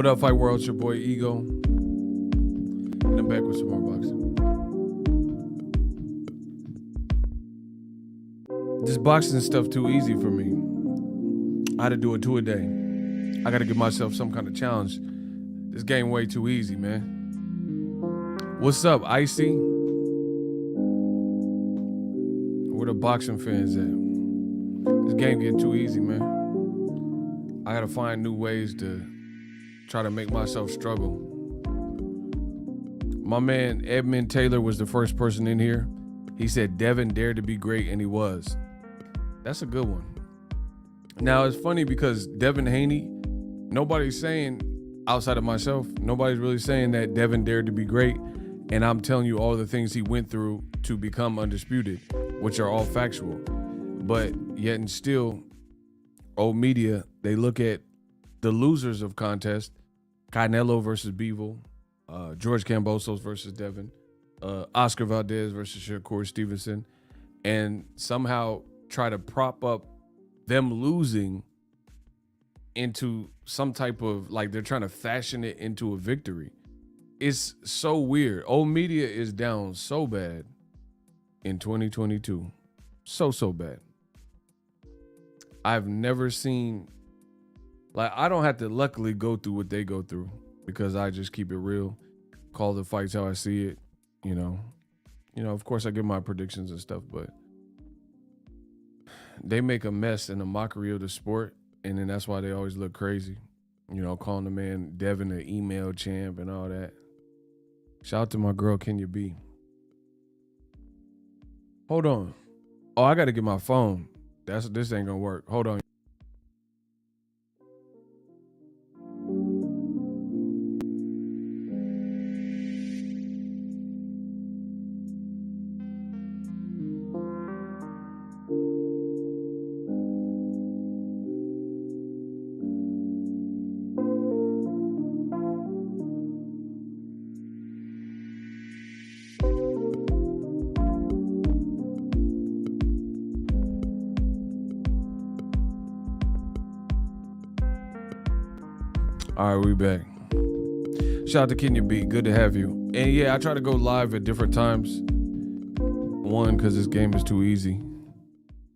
What up, Fight World? It's your boy Ego. And I'm back with some more boxing. This boxing stuff too easy for me. I had to do it 2 a day. I got to give myself some kind of challenge. This game way too easy, man. What's up, Icy? Where the boxing fans at? This game getting too easy, man. I got to find new ways to try to make myself struggle. My man Edmund Taylor was the first person in here. He said Devin dared to be great, and he was. That's a good one. Now, it's funny because Devin Haney, nobody's saying, outside of myself, nobody's really saying that Devin dared to be great. And I'm telling you all the things he went through to become undisputed, which are all factual. But yet and still, old media, they look at the losers of contest, Canelo versus Bivol, George Kambosos versus Devin, Oscar Valdez versus Shakur Stevenson, and somehow try to prop up them losing into some type of, like, they're trying to fashion it into a victory. It's so weird. Old media is down so bad in 2022. So bad. I've never seen, like, I don't have to luckily go through what they go through because I just keep it real, call the fights how I see it, you know, of course I give my predictions and stuff, but they make a mess and a mockery of the sport, and then that's why they always look crazy, calling the man Devin an email champ and all that. Shout out to my girl Kenya B. Hold on. Oh, I got to get my phone. This ain't gonna work. Hold on. All right, we back. Shout out to Kenya B. Good to have you. And yeah, I try to go live at different times. One, because this game is too easy.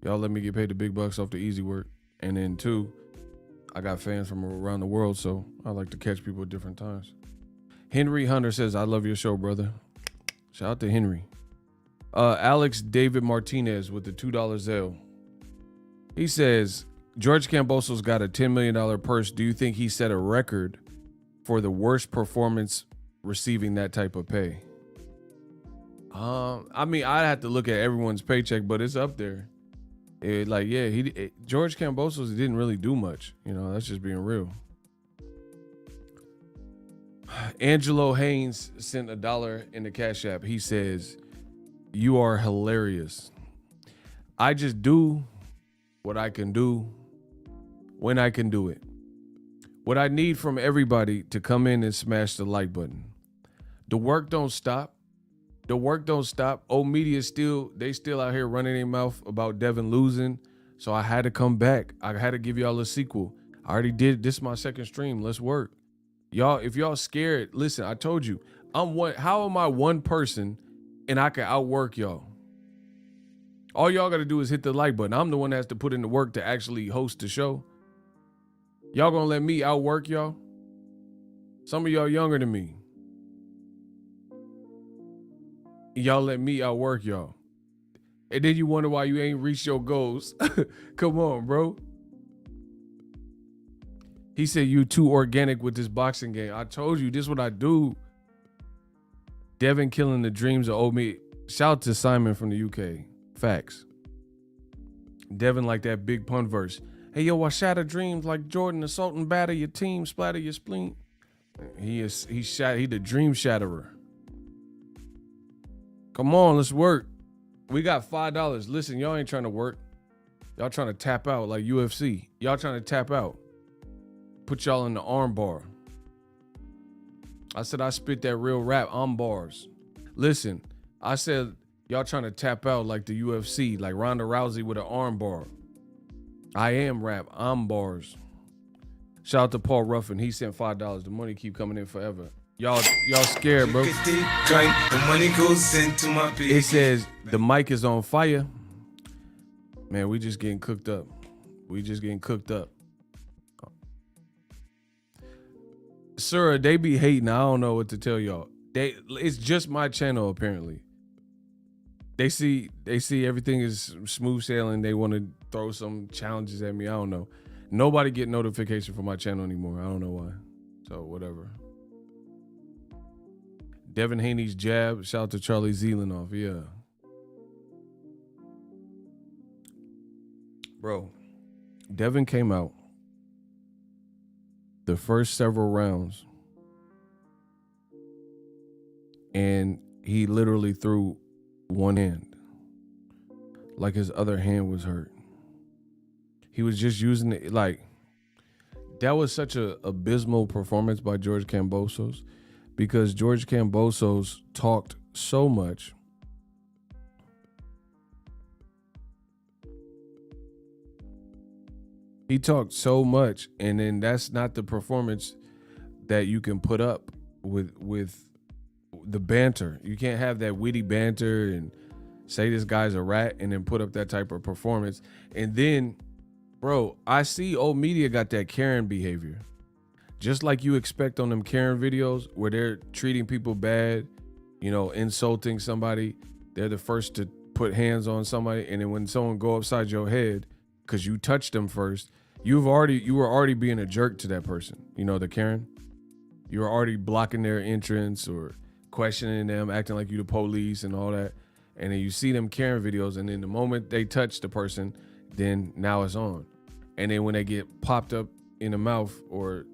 Y'all let me get paid the big bucks off the easy work. And then two, I got fans from around the world, so I like to catch people at different times. Henry Hunter says, I love your show, brother. Shout out to Henry. Alex David Martinez with the $2 Zelle. He says, George Kambosos got a $10 million purse. Do you think he set a record for the worst performance receiving that type of pay? I mean, I'd have to look at everyone's paycheck, but it's up there. George Kambosos didn't really do much. That's just being real. Angelo Haynes sent $1 in the Cash App. He says, you are hilarious. I just do what I can do when I can do it. What I need from everybody to come in and smash the like button. The work don't stop. The work don't stop. Old media still out here running their mouth about Devin losing. So I had to come back. I had to give y'all a sequel. I already did. This is my second stream. Let's work. Y'all, if y'all scared, listen, I told you, how am I one person and I can outwork y'all? All y'all got to do is hit the like button. I'm the one that has to put in the work to actually host the show. Y'all gonna let me outwork y'all? Some of y'all younger than me. Y'all let me outwork y'all. And then you wonder why you ain't reached your goals. Come on, bro. He said you too organic with this boxing game. I told you, this is what I do. Devin killing the dreams of old me. Shout out to Simon from the UK. Facts. Devin like that big pun verse. Hey, yo, I shatter dreams like Jordan, assault and batter your team, splatter your spleen. He the dream shatterer. Come on, let's work. We got $5. Listen, y'all ain't trying to work. Y'all trying to tap out like UFC. Y'all trying to tap out. Put y'all in the arm bar. I said I spit that real rap on bars. Listen, I said y'all trying to tap out like the UFC, like Ronda Rousey with an arm bar. I am rap. I'm bars. Shout out to Paul Ruffin. He sent $5. The money keep coming in forever. Y'all scared, bro. It says the mic is on fire. Man, we just getting cooked up. Sir, they be hating. I don't know what to tell y'all. It's just my channel apparently. They see everything is smooth sailing. They want to throw some challenges at me. I don't know. Nobody get notification from my channel anymore. I don't know why. So whatever. Devin Haney's jab. Shout out to Charlie Zelenoff. Yeah. Bro, Devin came out the first several rounds and he literally threw one hand like his other hand was hurt. He was just using it like that was such a abysmal performance by George Kambosos because George Kambosos talked so much. He talked so much, and then that's not the performance that you can put up with the banter. You can't have that witty banter and say this guy's a rat and then put up that type of performance. And then, bro, I see old media got that Karen behavior. Just like you expect on them Karen videos where they're treating people bad, you know, insulting somebody. They're the first to put hands on somebody. And then when someone go upside your head because you touched them first, you were already being a jerk to that person. You know, the Karen. You were already blocking their entrance or questioning them, acting like you the police and all that. And then you see them Karen videos, and then the moment they touch the person, then now it's on. And then when they get popped up in the mouth or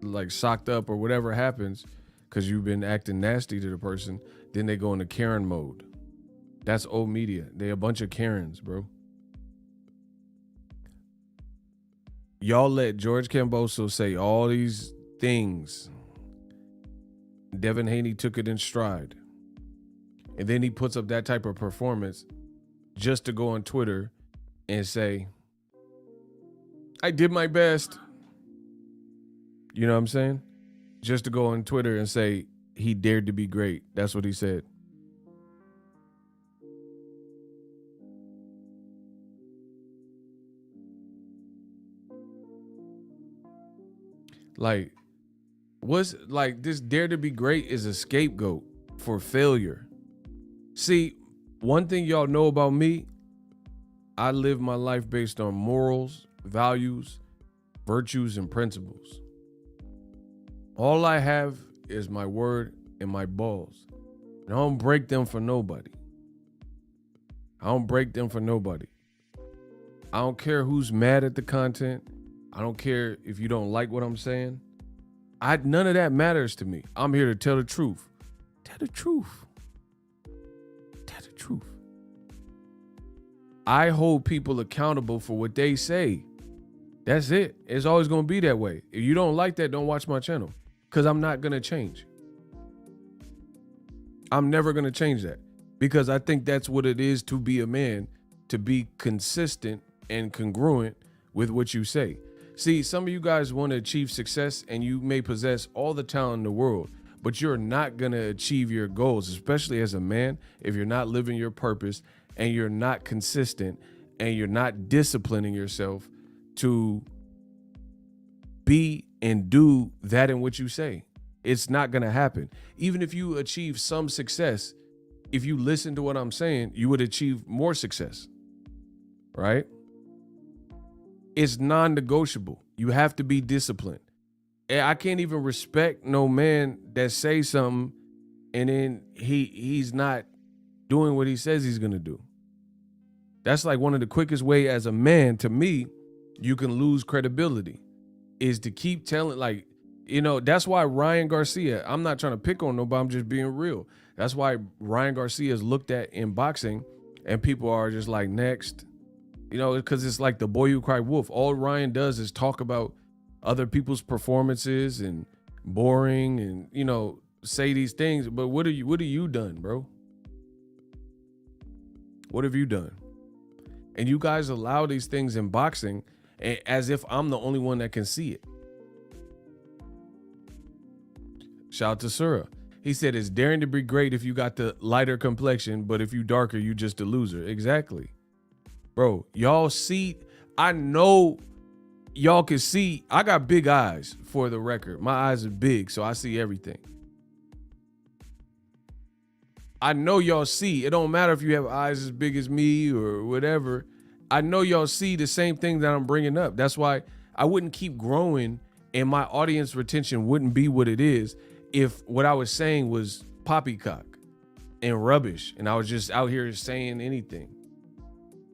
like socked up or whatever happens, because you've been acting nasty to the person, then they go into Karen mode. That's old media. They a bunch of Karens, bro. Y'all let George Kambosos say all these things. Devin Haney took it in stride. And then he puts up that type of performance just to go on Twitter and say, I did my best. You know what I'm saying? Just to go on Twitter and say he dared to be great. That's what he said. Like, what's like this dare to be great is a scapegoat for failure. See, one thing y'all know about me, I live my life based on morals, values, virtues, and principles. All I have is my word and my balls. And I don't break them for nobody. I don't care who's mad at the content. I don't care if you don't like what I'm saying. None of that matters to me. I'm here to tell the truth. Tell the truth. I hold people accountable for what they say. That's it. It's always going to be that way. If you don't like that, don't watch my channel, because I'm not going to change. I'm never going to change that, because I think that's what it is to be a man, to be consistent and congruent with what you say. See, some of you guys want to achieve success and you may possess all the talent in the world, but you're not going to achieve your goals, especially as a man, if you're not living your purpose and you're not consistent and you're not disciplining yourself to be and do that in what you say. It's not going to happen. Even if you achieve some success, if you listen to what I'm saying, you would achieve more success, right? It's non-negotiable. You have to be disciplined. And I can't even respect no man that says something and then he's not doing what he says he's going to do. That's like one of the quickest way as a man, to me, you can lose credibility, is to keep telling, like, you know, that's why Ryan Garcia, I'm not trying to pick on nobody, I'm just being real. That's why Ryan Garcia is looked at in boxing and people are just like, next. You know, because it's like the boy who cried wolf. All Ryan does is talk about other people's performances and boring and, you know, say these things. But what have you done, bro? What have you done? And you guys allow these things in boxing as if I'm the only one that can see it. Shout out to Sura. He said it's daring to be great if you got the lighter complexion, but if you darker, you just a loser. Exactly. Bro, y'all see, I know y'all can see, I got big eyes for the record. My eyes are big, so I see everything. I know y'all see. It don't matter if you have eyes as big as me or whatever. I know y'all see the same thing that I'm bringing up. That's why I wouldn't keep growing and my audience retention wouldn't be what it is if what I was saying was poppycock and rubbish and I was just out here saying anything.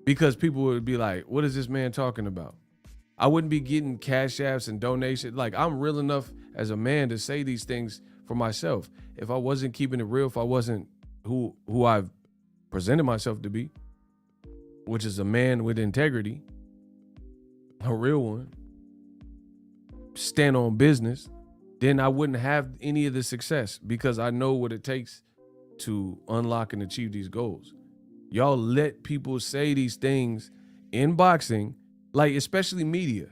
Because people would be like, what is this man talking about? I wouldn't be getting cash apps and donations. Like, I'm real enough as a man to say these things for myself. If I wasn't keeping it real, if I wasn't who I've presented myself to be, which is a man with integrity, a real one, stand on business, then I wouldn't have any of the success because I know what it takes to unlock and achieve these goals. Y'all let people say these things in boxing, like especially media.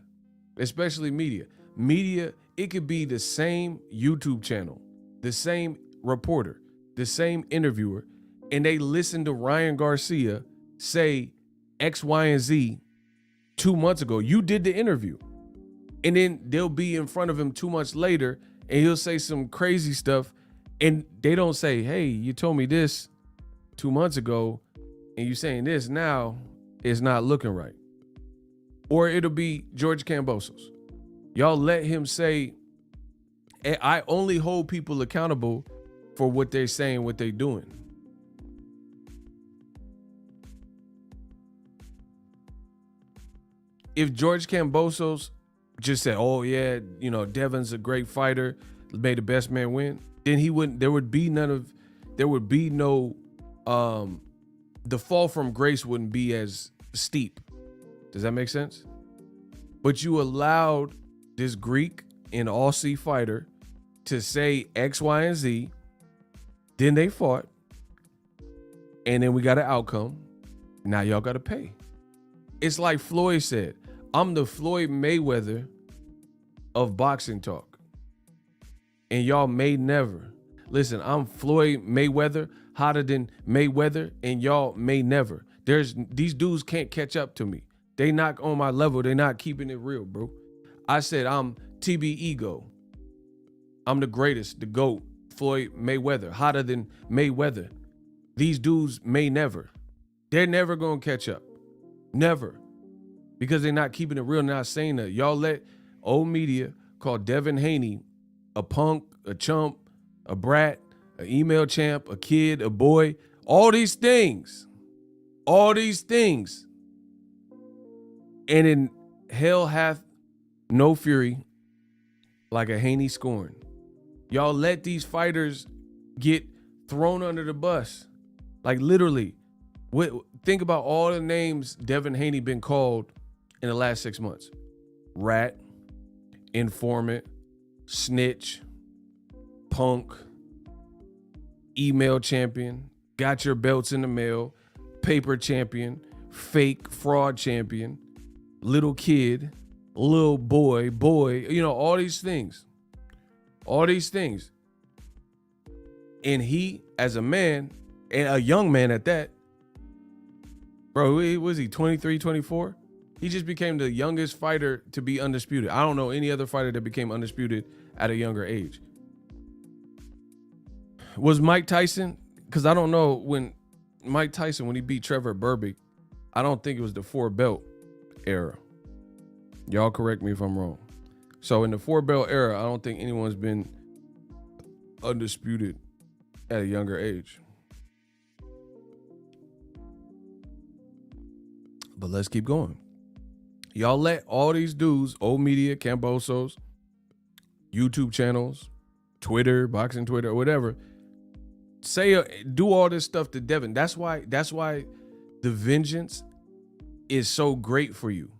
Media, it could be the same YouTube channel, the same reporter, the same interviewer, and they listen to Ryan Garcia say X, Y, and Z 2 months ago. You did the interview. And then they'll be in front of him 2 months later and he'll say some crazy stuff. And they don't say, hey, you told me this 2 months ago and you saying this now, it's not looking right. Or it'll be George Kambosos. Y'all let him say, I only hold people accountable for what they're saying, what they're doing. If George Kambosos just said, oh yeah, you know, Devin's a great fighter, made the best man win, then there would be no, the fall from grace wouldn't be as steep. Does that make sense? But you allowed this Greek and Aussie fighter to say X, Y, and Z. Then they fought. And then we got an outcome. Now y'all got to pay. It's like Floyd said, I'm the Floyd Mayweather of boxing talk. And y'all may never. Listen, I'm Floyd Mayweather, hotter than Mayweather, and y'all may never. These dudes can't catch up to me. They not on my level. They not keeping it real, bro. I said I'm TBEGO. I'm the greatest, the GOAT, Floyd Mayweather, hotter than Mayweather. These dudes may never. They're never going to catch up. Never. Because they're not keeping it real, not saying that. Y'all let old media call Devin Haney a punk, a chump, a brat, an email champ, a kid, a boy, all these things. All these things. And in hell hath no fury like a Haney scorn. Y'all let these fighters get thrown under the bus. Like literally. Think about all the names Devin Haney been called in the last 6 months. Rat, informant, snitch, punk, email champion, got your belts in the mail, paper champion, fake fraud champion, little kid, little boy, you know, all these things. All these things. And he, as a man, and a young man at that, bro, was he 23, 24? He just became the youngest fighter to be undisputed. I don't know any other fighter that became undisputed at a younger age. Was Mike Tyson? Because I don't know when Mike Tyson, when he beat Trevor Burbick, I don't think it was the 4-belt era. Y'all correct me if I'm wrong. So in the 4-belt era, I don't think anyone's been undisputed at a younger age. But let's keep going. Y'all let all these dudes, old media, Kambosos, YouTube channels, Twitter, boxing Twitter, or whatever, do all this stuff to Devin. That's why the vengeance is so great for you.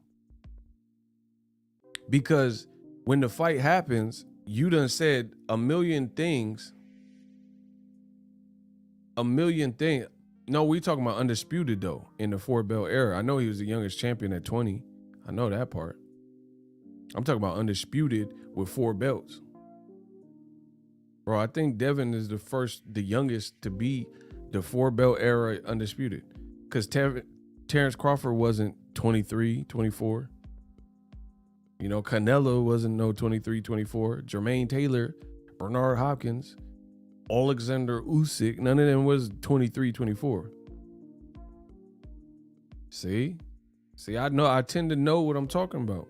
Because when the fight happens, you done said a million things. No, we talking about undisputed though in the 4-belt era. I know he was the youngest champion at 20. I know that part. I'm talking about undisputed with 4 belts. Bro, I think Devin is the youngest to be the 4 belt era undisputed. Because Terrence Crawford wasn't 23, 24. You know, Canelo wasn't no 23, 24. Jermaine Taylor, Bernard Hopkins, Alexander Usyk, none of them was 23, 24. See, I tend to know what I'm talking about.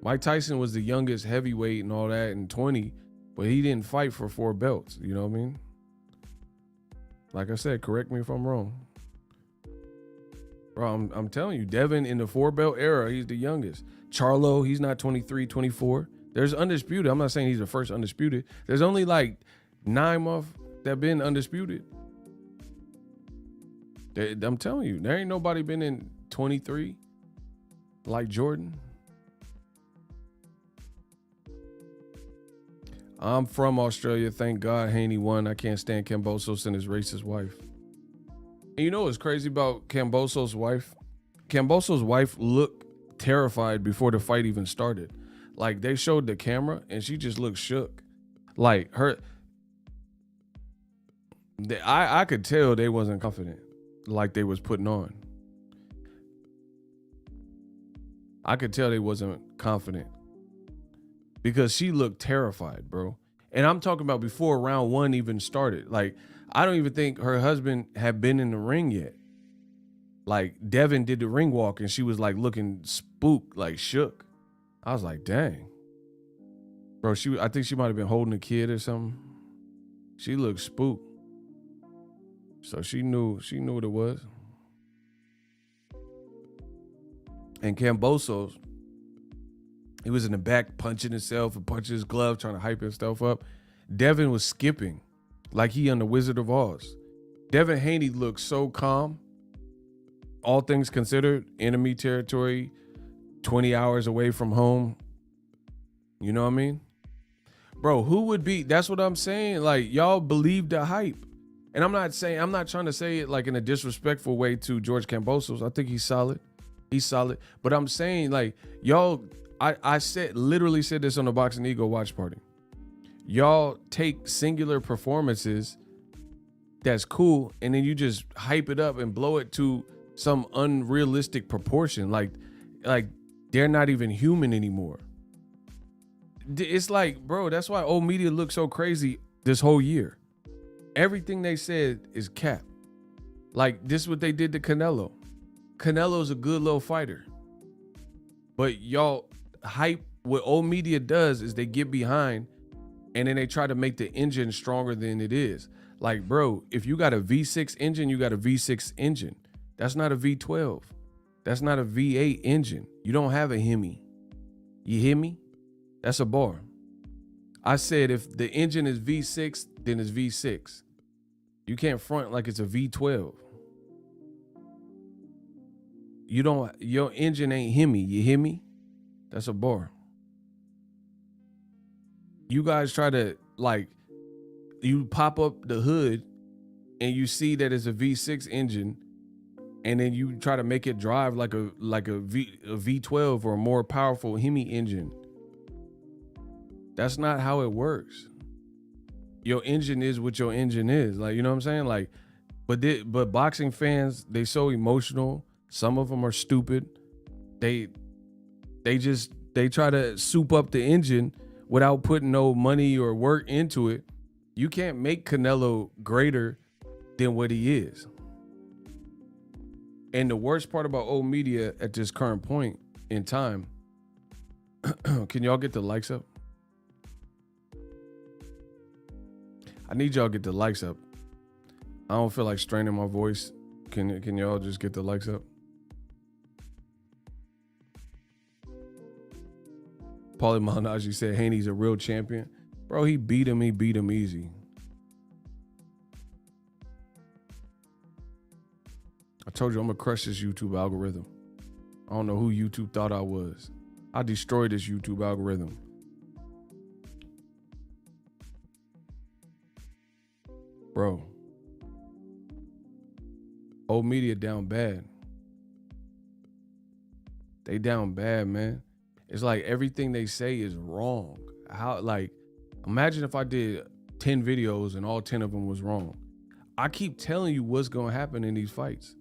Mike Tyson was the youngest heavyweight and all that in 20, but he didn't fight for 4 belts. You know what I mean? Like I said, correct me if I'm wrong. Bro, I'm telling you, Devin in the 4 belt era, he's the youngest. Charlo, he's not 23, 24. There's undisputed. I'm not saying he's the first undisputed. There's only like 9 months that been undisputed. I'm telling you, there ain't nobody been in 23 like Jordan. I'm from Australia. Thank God Haney won. I can't stand Kambosos and his racist wife. And you know what's crazy about Kambosos' wife? Kambosos' wife looked terrified before the fight even started. Like, they showed the camera and she just looked shook. Like, I could tell they wasn't confident like they was putting on. I could tell they wasn't confident because she looked terrified, bro. And I'm talking about before round 1 even started. Like, I don't even think her husband had been in the ring yet. Like, Devin did the ring walk and she was like looking spooked, like shook. I was like, dang. Bro, I think she might have been holding a kid or something. She looked spooked. So she knew what it was. And Kambosos, he was in the back punching himself and punching his glove, trying to hype himself up. Devin was skipping like he on the Wizard of Oz. Devin Haney looked so calm. All things considered, enemy territory, 20 hours away from home. You know what I mean? Bro, who would be, that's what I'm saying. Like, y'all believe the hype. And I'm not trying to say it like in a disrespectful way to George Kambosos. I think he's solid. He's solid. But I'm saying, like, y'all, I literally said this on the Boxing Ego watch party. Y'all take singular performances that's cool, and then you just hype it up and blow it to some unrealistic proportion. Like they're not even human anymore. It's like, bro, that's why old media looks so crazy this whole year. Everything they said is cap. Like, this is what they did to Canelo. Canelo's a good little fighter. But y'all hype, what old media does is they get behind and then they try to make the engine stronger than it is. Like, bro, if you got a V6 engine, you got a V6 engine. That's not a V12. That's not a V8 engine. You don't have a Hemi. You hear me? That's a bar. I said if the engine is V6, then it's V6. You can't front like it's a V12. Your engine ain't Hemi. You hear me? That's a bar. You guys try to, like, you pop up the hood and you see that it's a V6 engine, and then you try to make it drive like a V12 or a more powerful Hemi engine. That's not how it works. Your engine is what your engine is. Like, you know what I'm saying? Like, but boxing fans, they so emotional. Some of them are stupid. They try to soup up the engine without putting no money or work into it. You can't make Canelo greater than what he is. And the worst part about old media at this current point in time, can y'all get the likes up? I need y'all to get the likes up. I don't feel like straining my voice. Can y'all just get the likes up? Paulie Malignaggi said Haney's a real champion. Bro, he beat him easy. I told you I'm gonna crush this YouTube algorithm. I don't know who YouTube thought I was. I destroyed this YouTube algorithm. Bro. Old media down bad. They down bad, man. It's like everything they say is wrong. How, like, imagine if I did 10 videos and all 10 of them was wrong. I keep telling you what's going to happen in these fights.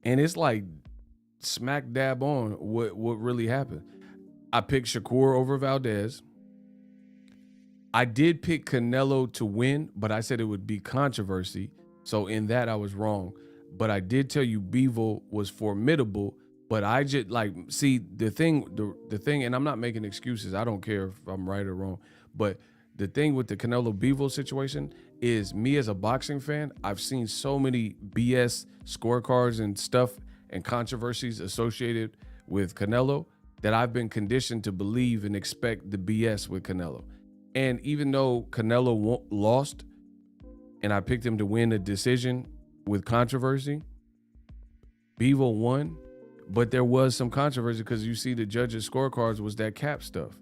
And it's like smack dab on what really happened. I picked Shakur over Valdez. I did pick Canelo to win, but I said it would be controversy. So in that, I was wrong. But I did tell you Bivol was formidable. But I just see the thing, and I'm not making excuses. I don't care if I'm right or wrong. But the thing with the Canelo Bivol situation is, me as a boxing fan, I've seen so many BS scorecards and stuff and controversies associated with Canelo that I've been conditioned to believe and expect the BS with Canelo. And even though Canelo lost and I picked him to win a decision with controversy, Bivol won, but there was some controversy because you see the judges' scorecards was that cap stuff.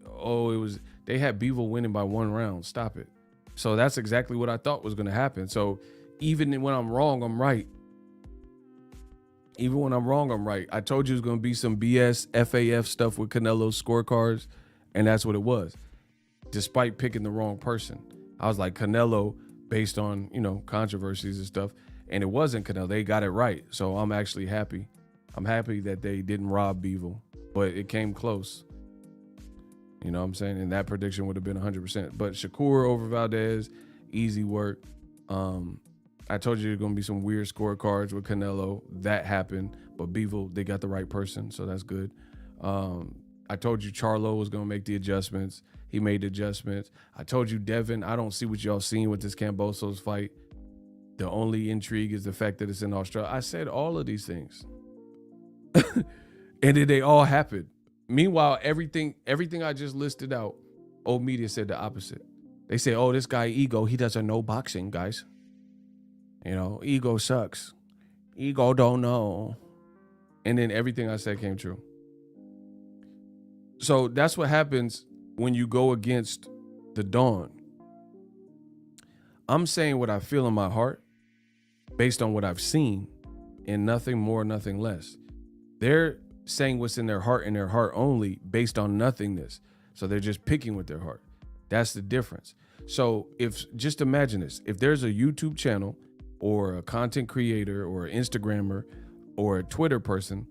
Oh, they had Bivol winning by 1 round. Stop it. So that's exactly what I thought was going to happen. So even when I'm wrong, I'm right. Even when I'm wrong, I'm right. I told you it was going to be some BS FAF stuff with Canelo's scorecards, and that's what it was. Despite picking the wrong person, I was like Canelo based on, controversies and stuff, and it wasn't Canelo. They got it right. So I'm actually happy. I'm happy that they didn't rob Bivol, but it came close. You know what I'm saying? And that prediction would have been 100%. But Shakur over Valdez, easy work. I told you there's going to be some weird scorecards with Canelo. That happened. But Bivol, they got the right person, so that's good. I told you Charlo was going to make the adjustments. He made the adjustments. I told you Devin, I don't see what y'all seen with this Kambosos fight. The only intrigue is the fact that it's in Australia. I said all of these things. And then they all happened. Meanwhile, everything I just listed out, old media said the opposite. They say, oh, this guy Ego, he doesn't know boxing, guys. Ego sucks. Ego don't know. And then everything I said came true. So that's what happens when you go against the dawn. I'm saying what I feel in my heart based on what I've seen, and nothing more, nothing less. They're saying what's in their heart and their heart only based on nothingness. So they're just picking with their heart. That's the difference. So just imagine this. If there's a YouTube channel or a content creator or an Instagrammer or a Twitter person,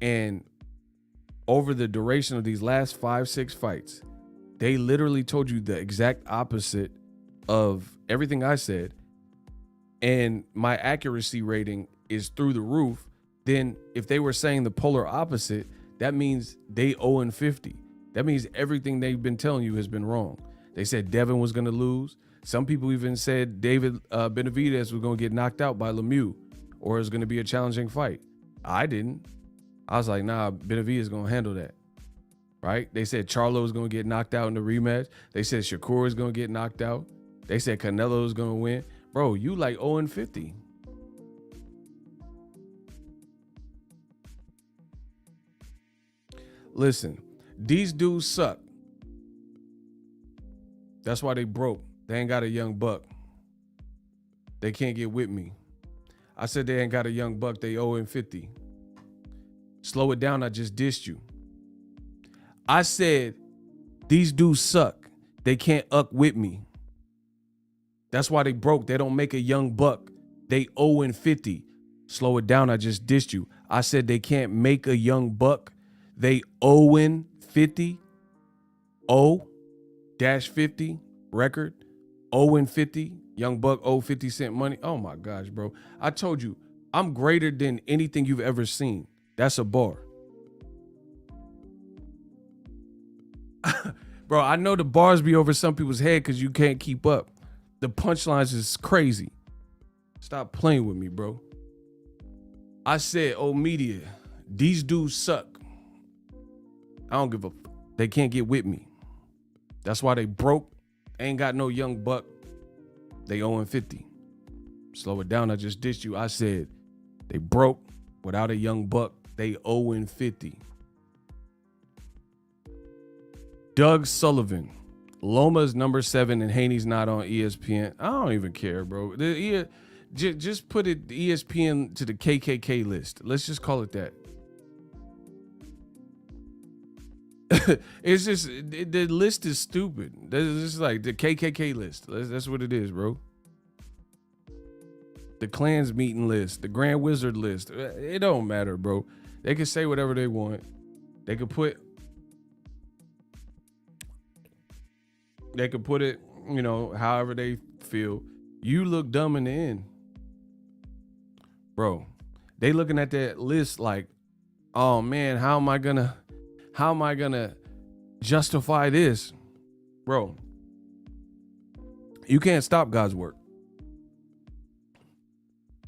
and over the duration of these last 5-6 fights, they literally told you the exact opposite of everything I said, and my accuracy rating is through the roof, then if they were saying the polar opposite, that means they 0-50. That means everything they've been telling you has been wrong. They said Devin was going to lose. Some people even said David Benavidez was going to get knocked out by Lemieux, or it was going to be a challenging fight. I didn't. I was like, nah, Benavidez is going to handle that. Right? They said Charlo was going to get knocked out in the rematch. They said Shakur is going to get knocked out. They said Canelo is going to win. Bro, you like 0-50. Listen, these dudes suck. That's why they broke. They ain't got a young buck. They can't get with me. I said they ain't got a young buck. They 0-50. Slow it down. I just dissed you. I said these dudes suck. They can't up with me. That's why they broke. They don't make a young buck. They 0-50. Slow it down. I just dissed you. I said they can't make a young buck. They 0-50. 0-50 record. 0-50. Young buck, 50 cent money. Oh my gosh, bro. I told you, I'm greater than anything you've ever seen. That's a bar. Bro, I know the bars be over some people's head because you can't keep up. The punchlines is crazy. Stop playing with me, bro. I said, oh, media, these dudes suck. I don't give a fuck. They can't get with me. That's why they broke. Ain't got no young buck. They 0-50. Slow it down. I just dissed you. I said they broke without a young buck. They 0-50. Doug Sullivan. Loma's number 7 and Haney's not on ESPN. I don't even care, bro. Just put it ESPN to the KKK list. Let's just call it that. It's just the list is stupid. This is like the KKK list. That's what it is, bro. The Klans meeting list, the Grand Wizard list. It don't matter, bro. They can say whatever they want. They could put it, you know, however they feel. You look dumb in the end. Bro, they looking at that list like, oh man, how am I gonna justify this? Bro, you can't stop God's work.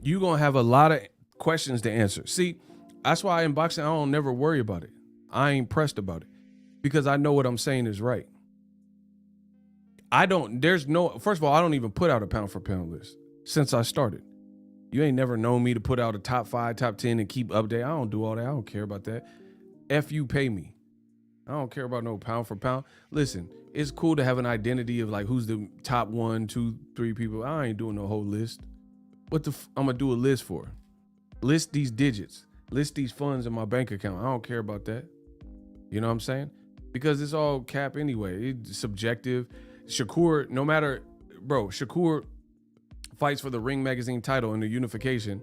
You gonna have a lot of questions to answer. See, that's why in boxing, I don't never worry about it. I ain't pressed about it because I know what I'm saying is right. First of all, I don't even put out a pound for pound list since I started. You ain't never known me to put out a top 5, top 10 and keep update. I don't do all that. I don't care about that. F you, pay me. I don't care about no pound for pound. Listen, it's cool to have an identity of like who's the top 1, 2, 3 people. I ain't doing no whole list. What I'm gonna do a list for? List these digits. List these funds in my bank account. I don't care about that. You know what I'm saying? Because it's all cap anyway. It's subjective. Shakur, no matter, bro, Shakur fights for the Ring Magazine title in the unification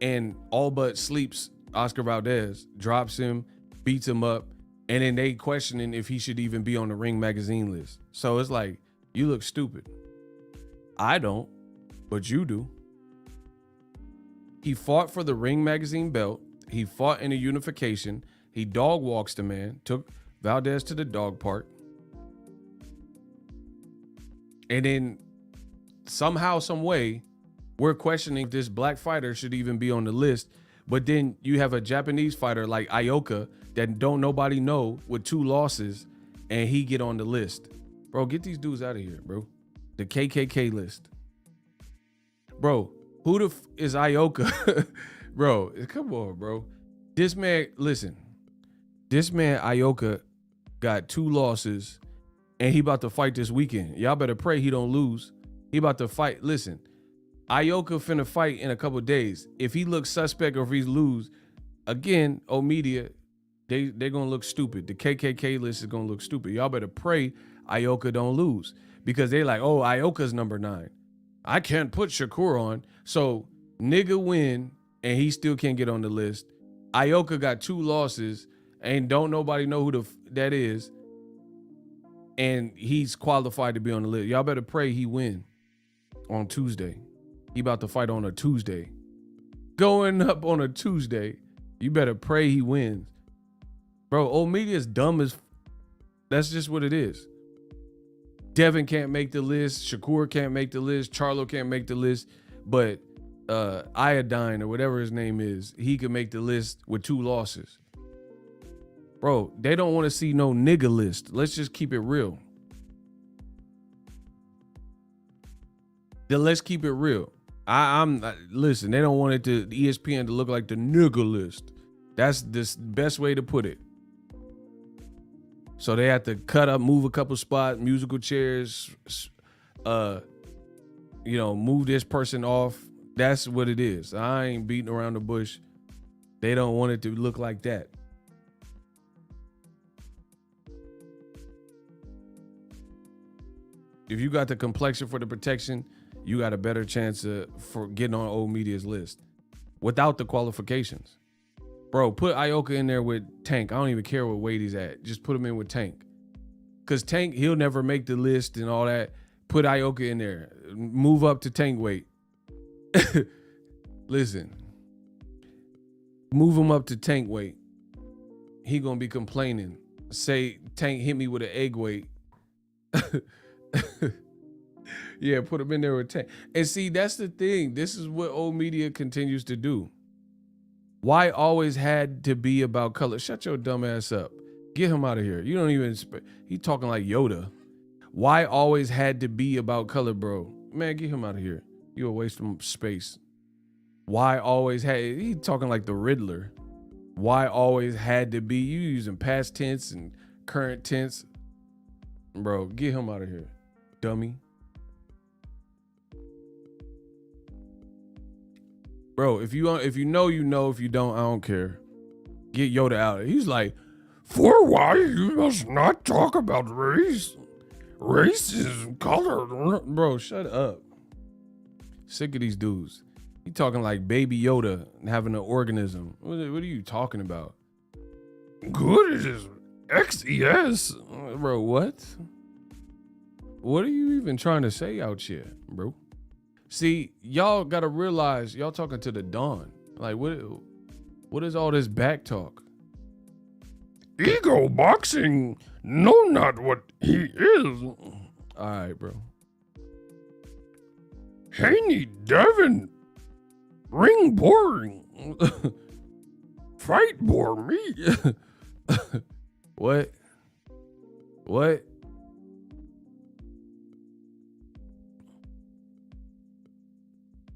and all but sleeps Oscar Valdez, drops him, beats him up, and then they questioning if he should even be on the Ring Magazine list. So it's like, you look stupid. I don't, but you do. He fought for the Ring Magazine belt. He fought in a unification. He dog walks the man, took Valdez to the dog park. And then somehow, some way, we're questioning this black fighter should even be on the list. But then you have a Japanese fighter like Ioka that don't nobody know with 2 losses, and he get on the list. Bro, get these dudes out of here, bro. The KKK list. Bro, who the is Ioka? Bro, come on, bro. This man, listen. This man, Ioka, got 2 losses, and he about to fight this weekend. Y'all better pray he don't lose. He about to fight. Listen, Ioka finna fight in a couple days. If he looks suspect or if he lose, again, media, they gonna look stupid. The KKK list is gonna look stupid. Y'all better pray Ioka don't lose because they like, oh, Ioka's number 9. I can't put Shakur on. So nigga win and he still can't get on the list. Ioka got 2 losses and don't nobody know who that is. And he's qualified to be on the list. Y'all better pray he win on Tuesday. He about to fight on a Tuesday. Going up on a Tuesday. You better pray he wins. Bro, old media is dumb as... That's just what it is. Devin can't make the list. Shakur can't make the list. Charlo can't make the list. But Iodine or whatever his name is, he could make the list with 2 losses. Bro, they don't want to see no nigga list. Let's just keep it real. Then let's keep it real. Listen, they don't want it to ESPN to look like the nigga list. That's the best way to put it. So they have to cut up, move a couple spots, musical chairs, move this person off. That's what it is. I ain't beating around the bush. They don't want it to look like that. If you got the complexion for the protection, you got a better chance for getting on old media's list without the qualifications. Bro, put Ioka in there with Tank. I don't even care what weight he's at. Just put him in with Tank. Because Tank, he'll never make the list and all that. Put Ioka in there. Move up to Tank weight. Listen. Move him up to Tank weight. He gonna be complaining. Say, Tank hit me with an egg weight. Yeah, put him in there with Tank. And see, that's the thing. This is what old media continues to do. Why always had to be about color? Shut your dumb ass up. Get him out of here. You don't even, he talking like Yoda. Why always had to be about color, bro? Man, get him out of here. You a waste of space. Why always had, he talking like the Riddler. Why always had to be, you using past tense and current tense. Bro, get him out of here, dummy. Bro, if you know, you know. If you don't, I don't care. Get Yoda out. He's like, For why you must not talk about race. Race is color. Bro, shut up. Sick of these dudes. He talking like Baby Yoda having an organism. What are you talking about? Good is XES. Bro, what? What are you even trying to say out here, bro? See, y'all gotta realize y'all talking to the dawn. Like, what is all this back talk? Ego boxing, know not what he is. All right, bro. Haney, Devin, ring boring. Fight bore me. What? What?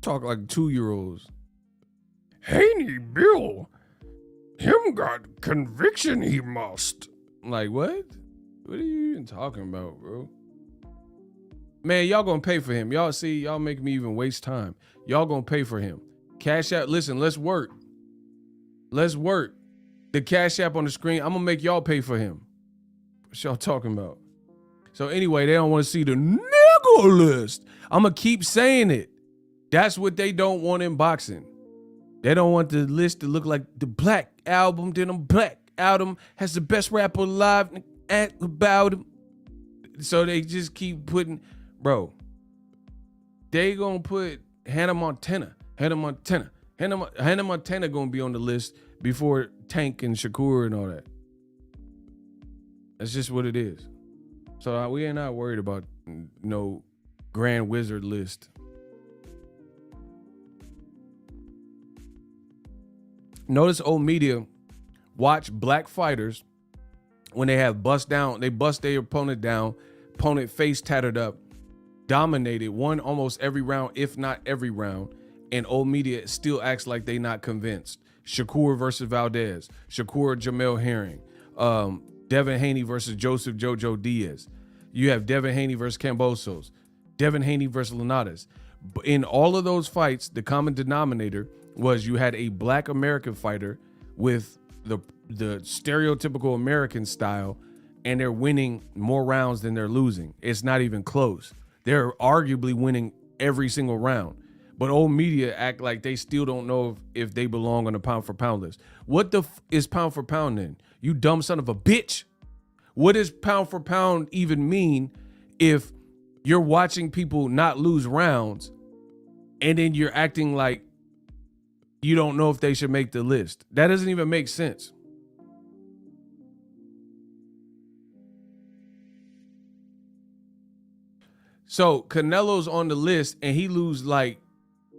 Talk like 2-year-olds. Haney Bill, him got conviction he must. Like what? What are you even talking about, bro? Man, y'all gonna pay for him. Y'all see, y'all make me even waste time. Y'all gonna pay for him. Cash App, listen, let's work. Let's work. The Cash App on the screen, I'm gonna make y'all pay for him. What y'all talking about? So anyway, they don't want to see the nigga list. I'm gonna keep saying it. That's what they don't want in boxing. They don't want the list to look like the Black Album. Then Black Album has the best rapper alive about him. So they just keep putting, bro. They gonna put Hannah Montana gonna be on the list before Tank and Shakur and all that. That's just what it is. So we ain't not worried about no Grand Wizard list. Notice old media watch black fighters when they have bust their opponent down, opponent face tattered up, dominated, won almost every round, if not every round, and old media still acts like they not convinced. Shakur versus Valdez, Shakur Jamel Herring, Devin Haney versus Joseph Jojo Diaz. You have Devin Haney versus Kambosos, Devin Haney versus Linares. In all of those fights, the common denominator was you had a black American fighter with the stereotypical American style, and they're winning more rounds than they're losing. It's not even close. They're arguably winning every single round. But old media act like they still don't know if they belong on the pound for pound list. What the is pound for pound then? You dumb son of a bitch. What does pound for pound even mean if you're watching people not lose rounds and then you're acting like you don't know if they should make the list? That doesn't even make sense. So Canelo's on the list and he lose like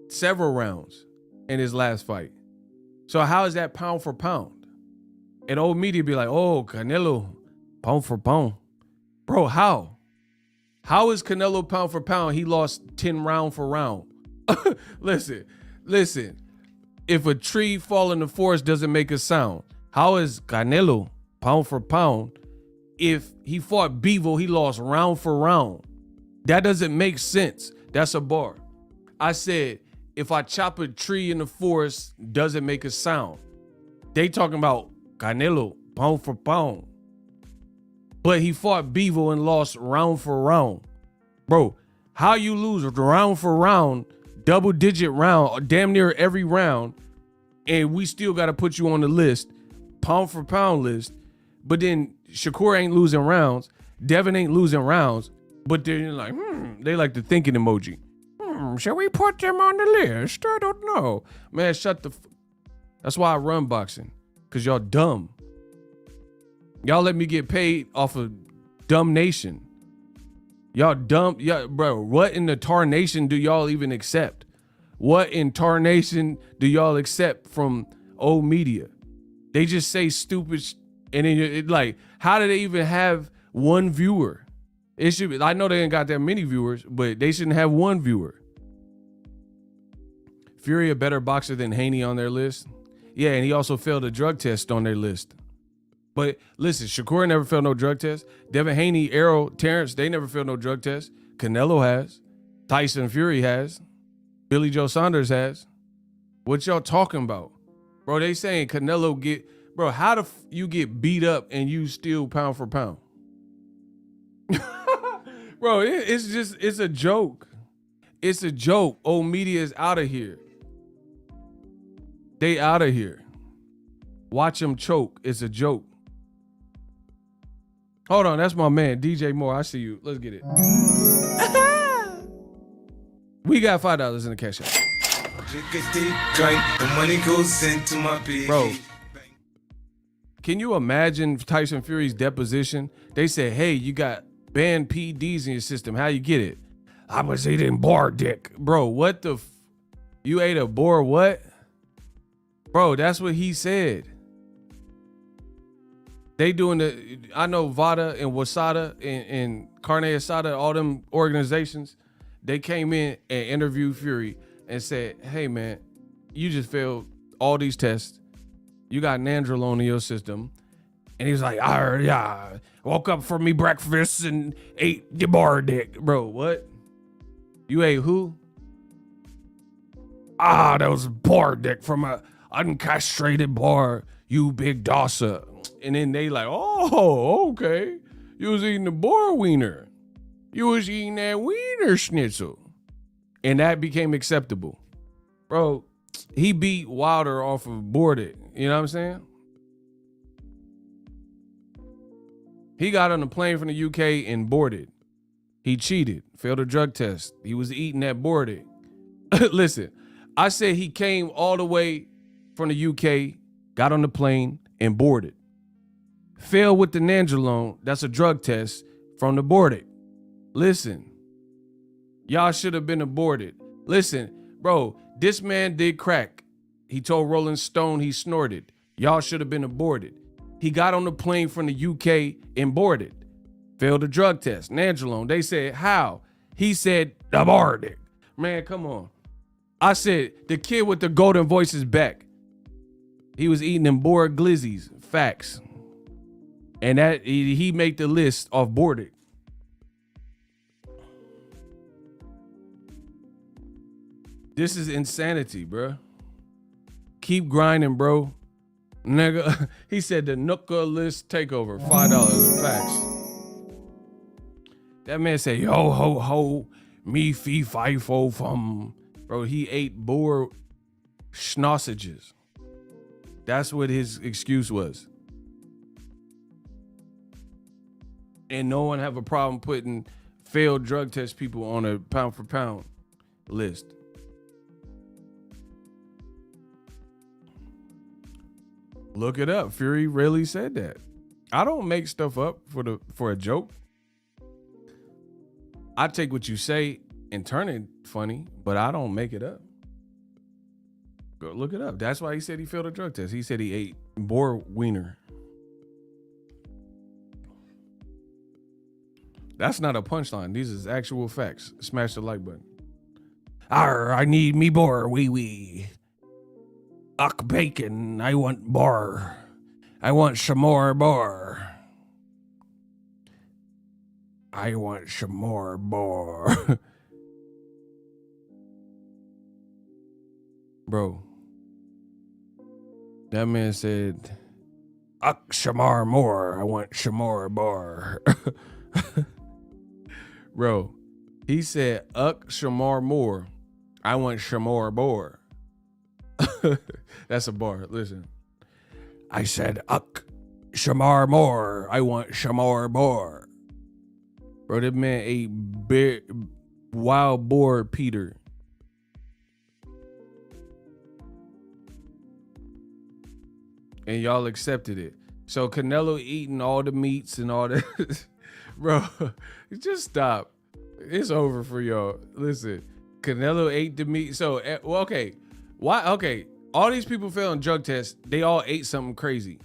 several rounds in his last fight. So how is that pound for pound? And old media be like, oh, Canelo, pound for pound. Bro, how? How is Canelo pound for pound? He lost 10 round for round. Listen. If a tree fall in the forest doesn't make a sound, how is Canelo pound for pound? If he fought Bevo, he lost round for round. That doesn't make sense. That's a bar. I said, if I chop a tree in the forest, doesn't make a sound. They talking about Canelo pound for pound. But he fought Bevo and lost round for round. Bro, how you lose round for round, double digit round, damn near every round, and we still got to put you on the list, pound for pound list, but then Shakur ain't losing rounds, Devin ain't losing rounds, but they're like, they like the thinking emoji. Shall we put them on the list? I don't know. Man, shut the that's why I run boxing, because y'all dumb. Y'all let me get paid off of dumb nation. Y'all dumb. Yeah, bro, what in the tarnation do y'all even accept? What in tarnation do y'all accept from old media? They just say stupid and then it like, how do they even have one viewer? It should be, I know they ain't got that many viewers, but they shouldn't have one viewer. Fury a better boxer than Haney on their list? Yeah, and he also failed a drug test on their list. But listen, Shakur never failed no drug test. Devin Haney, Errol, Terrence, they never failed no drug test. Canelo has. Tyson Fury has. Billy Joe Saunders has. What y'all talking about? Bro, they saying Canelo get Bro, how the you get beat up and you still pound for pound? Bro, it's a joke. It's a joke. Old media is out of here. They out of here. Watch them choke. It's a joke. Hold on, that's my man, DJ Moore. I see you. Let's get it. We got $5 in the cash app. The money goes into my piggy. Bro, can you imagine Tyson Fury's deposition? They said, hey, you got banned PEDs in your system. How you get it? I was eating boar dick. Bro, what the you ate a boar what? Bro, that's what he said. They doing I know VADA and WASADA and Carne Asada, all them organizations, they came in and interviewed Fury and said, hey man, you just failed all these tests. You got nandrolone in your system. And he was like, yeah, woke up for me breakfast and ate the bar dick. Bro, what? You ate who? That was bar dick from a uncastrated bar, you big dossa. And then they like, oh, okay. You was eating the boar wiener. You was eating that wiener schnitzel. And that became acceptable. Bro, he beat Wilder off of boarded. You know what I'm saying? He got on a plane from the UK and boarded. He cheated, failed a drug test. He was eating that boarded. Listen, I said he came all the way from the UK, got on the plane and boarded. Failed with the nandrolone, that's a drug test from the boarded. Listen, y'all should have been aborted. Listen, bro, this man did crack. He told Rolling Stone he snorted. Y'all should have been aborted. He got on the plane from the UK and boarded. Failed a drug test, nandrolone. They said, how? He said, aborted. Man, come on. I said, the kid with the golden voice is back. He was eating them boar glizzies. Facts. And that he made the list off boarded. This is insanity, bro. Keep grinding, bro. Nigga, he said the Nooka list takeover, $5. Facts. That man said, yo, ho, ho, me, fee, fi, fo, fum. Bro, he ate boar schnausages. That's what his excuse was. And no one have a problem putting failed drug test people on a pound for pound list. Look it up. Fury really said that. I don't make stuff up for a joke. I take what you say and turn it funny, but I don't make it up. Go look it up. That's why he said he failed a drug test. He said he ate boar wiener. That's not a punchline. These is actual facts. Smash the like button. Arr, I need me boar wee wee. Uck bacon, I want bar. I want some more bar. I want some more bar. Bro, that man said, Uck shamar more, I want some more bar. Bro, he said, Uck shamar more, I want some more bar. That's a bar. Listen. I said, Uck, shamar more. I want shamar boar. Bro, that man ate wild boar Peter. And y'all accepted it. So Canelo eating all the meats and all that. Bro, just stop. It's over for y'all. Listen, Canelo ate the meat. So, well, okay. Why? Okay, all these people failing drug tests, they all ate something crazy.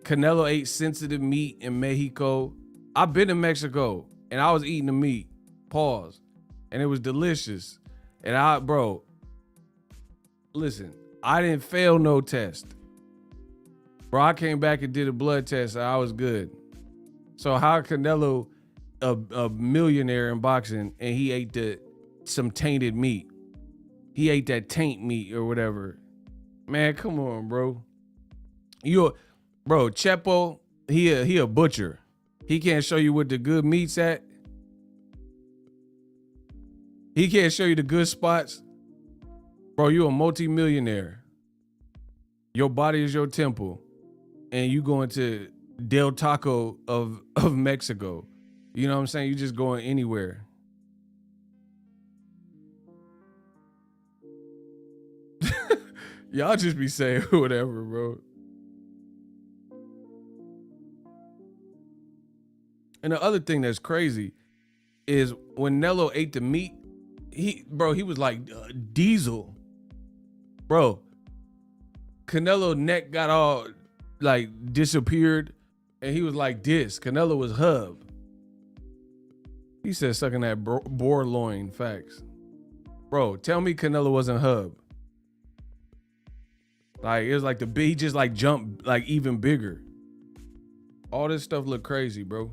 Canelo ate sensitive meat in Mexico. I've been to Mexico and I was eating the meat. Pause. And it was delicious. And bro, listen, I didn't fail no test. Bro, I came back and did a blood test and I was good. So how Canelo, a millionaire in boxing, and he ate some tainted meat? He ate that taint meat or whatever. Man, come on, bro. Bro, Chepo, he a butcher. He can't show you what the good meat's at. He can't show you the good spots. Bro, you a multi-millionaire. Your body is your temple. And you going to Del Taco of Mexico. You know what I'm saying? You just going anywhere. Y'all just be saying whatever, bro. And the other thing that's crazy is when Nello ate the meat, he was like Diesel. Bro, Canelo neck got all like disappeared and he was like this. Canelo was Hub. He said sucking that boar loin. Facts. Bro, tell me Canelo wasn't Hub. Like, it was like he just like jumped like even bigger. All this stuff look crazy, bro.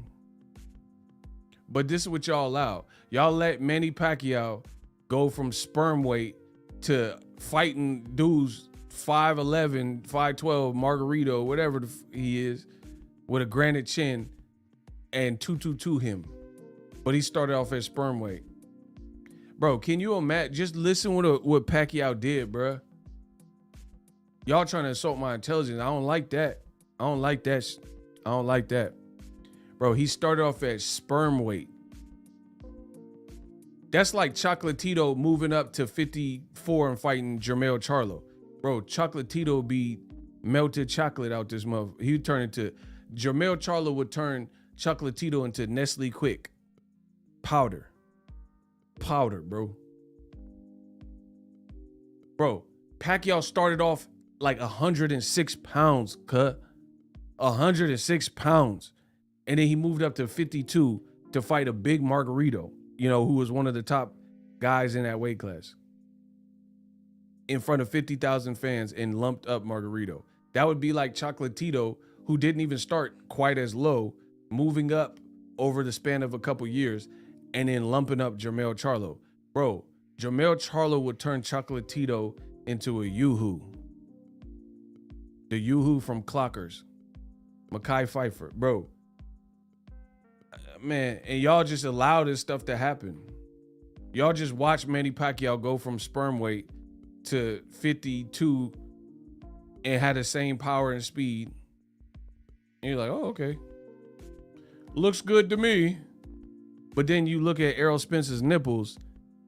But this is what y'all allow. Y'all let Manny Pacquiao go from sperm weight to fighting dudes 5'11", 5'12", Margarito, whatever he is, with a granite chin and 222 him. But he started off at sperm weight. Bro, can you imagine? Just listen what Pacquiao did, bro. Y'all trying to insult my intelligence. I don't like that. I don't like that. Bro, he started off at sperm weight. That's like Chocolatito moving up to 54 and fighting Jermell Charlo. Bro, Chocolatito be melted chocolate out this mother. He would turn into, Jermell Charlo would turn Chocolatito into Nestle Quick. Powder, bro. Bro, Pacquiao started off like 106 pounds, 106 pounds. And then he moved up to 52 to fight a big Margarito, you know, who was one of the top guys in that weight class. In front of 50,000 fans and lumped up Margarito. That would be like Chocolatito, who didn't even start quite as low, moving up over the span of a couple years and then lumping up Jermell Charlo. Bro, Jermell Charlo would turn Chocolatito into a Yoo-hoo. The Yoo-hoo from Clockers. Mekhi Phifer. Bro. Man, and y'all just allow this stuff to happen. Y'all just watch Manny Pacquiao go from sperm weight to 52 and had the same power and speed. And you're like, oh, okay. Looks good to me. But then you look at Errol Spence's nipples,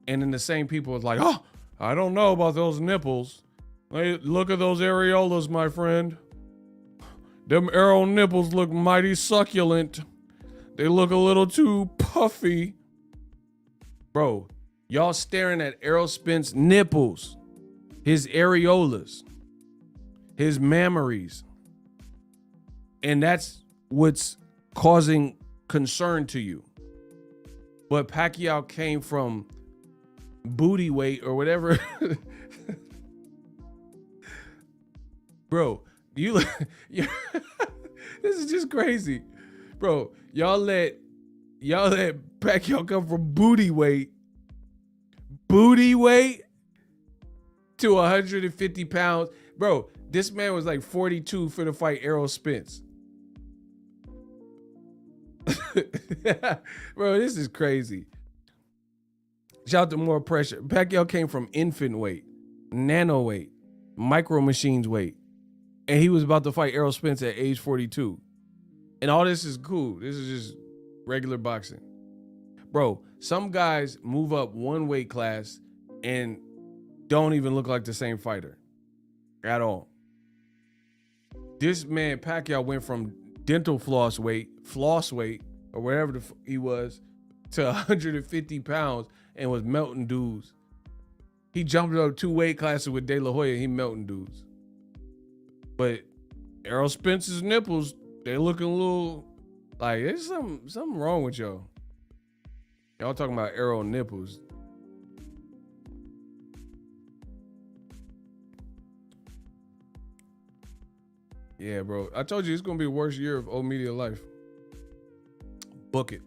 and then the same people is like, oh, I don't know about those nipples. Hey, look at those areolas, my friend. Them Errol nipples look mighty succulent. They look a little too puffy. Bro, y'all staring at Errol Spence nipples, his areolas, his mammaries. And that's what's causing concern to you. But Pacquiao came from booty weight or whatever. Bro, this is just crazy. Bro, y'all let Pacquiao come from booty weight to 150 pounds. Bro, this man was like 42 for the fight Errol Spence. Bro, this is crazy. Shout out to More Pressure. Pacquiao came from infant weight, nano weight, micro machines weight. And he was about to fight Errol Spence at age 42. And all this is cool. This is just regular boxing. Bro, some guys move up one weight class and don't even look like the same fighter at all. This man, Pacquiao, went from dental floss weight, or wherever he was, to 150 pounds and was melting dudes. He jumped up 2 weight classes with De La Hoya. He melting dudes. But Errol Spence's nipples, they looking a little like there's something wrong with y'all. Y'all talking about Errol nipples. Yeah, bro. I told you it's gonna be the worst year of old media life. Book it.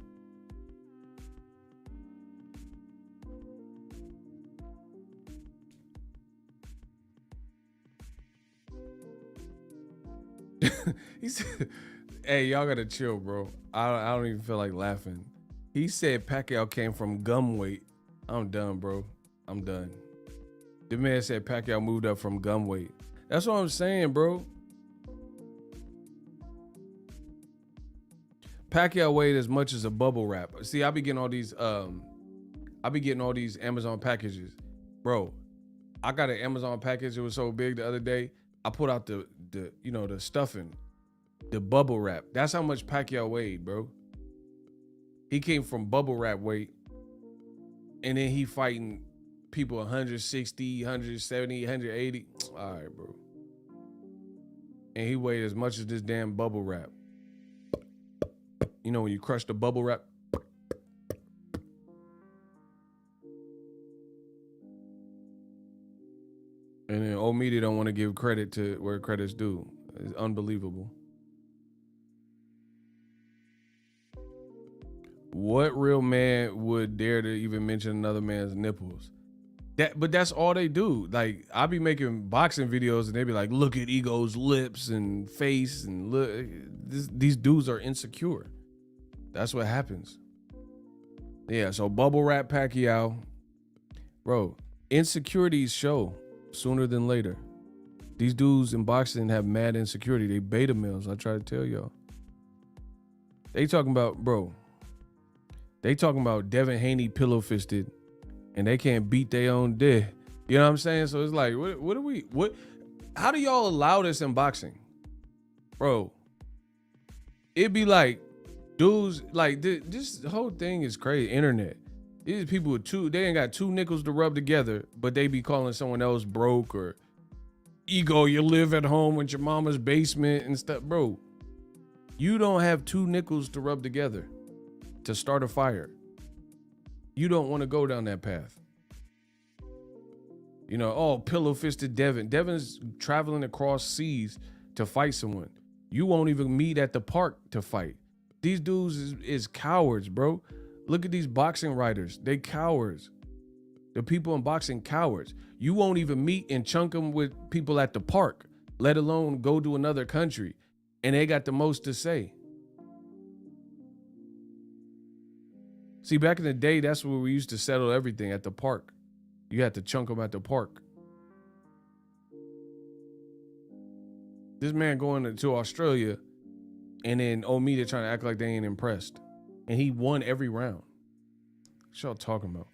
He said, hey, y'all gotta chill, bro. I don't even feel like laughing. He said Pacquiao came from gum weight. I'm done, bro. I'm done. The man said Pacquiao moved up from gum weight. That's what I'm saying, bro. Pacquiao weighed as much as a bubble wrap. See, I be getting all these Amazon packages. Bro, I got an Amazon package. It was so big the other day. I put out the stuffing, the bubble wrap. That's how much Pacquiao weighed, bro. He came from bubble wrap weight. And then he fighting people 160, 170, 180. All right, bro. And he weighed as much as this damn bubble wrap. You know when you crush the bubble wrap? And then old media don't want to give credit to where credit's due. It's unbelievable. What real man would dare to even mention another man's nipples? But that's all they do. Like, I be making boxing videos and they be like, look at Ego's lips and face and look. These dudes are insecure. That's what happens. Yeah, so bubble wrap Pacquiao. Bro, insecurities show sooner than later. These dudes in boxing have mad insecurity. They beta males, I try to tell y'all. They talking about Devin Haney pillow fisted and they can't beat their own dead. You know what I'm saying? So it's like, how do y'all allow this in boxing? Bro, it'd be like, dudes, like this whole thing is crazy. Internet. These people with they ain't got two nickels to rub together, but they be calling someone else broke or Ego, you live at home with your mama's basement and stuff. Bro, you don't have two nickels to rub together to start a fire. You don't want to go down that path. You know, oh, pillow-fisted Devin. Devin's traveling across seas to fight someone. You won't even meet at the park to fight. These dudes is cowards, bro. Look at these boxing writers. They cowards. The people in boxing, cowards. You won't even meet and chunk them with people at the park, let alone go to another country. And they got the most to say. See, back in the day, that's where we used to settle everything, at the park. You had to chunk them at the park. This man going to Australia and then old media trying to act like they ain't impressed. And he won every round. What y'all talking about?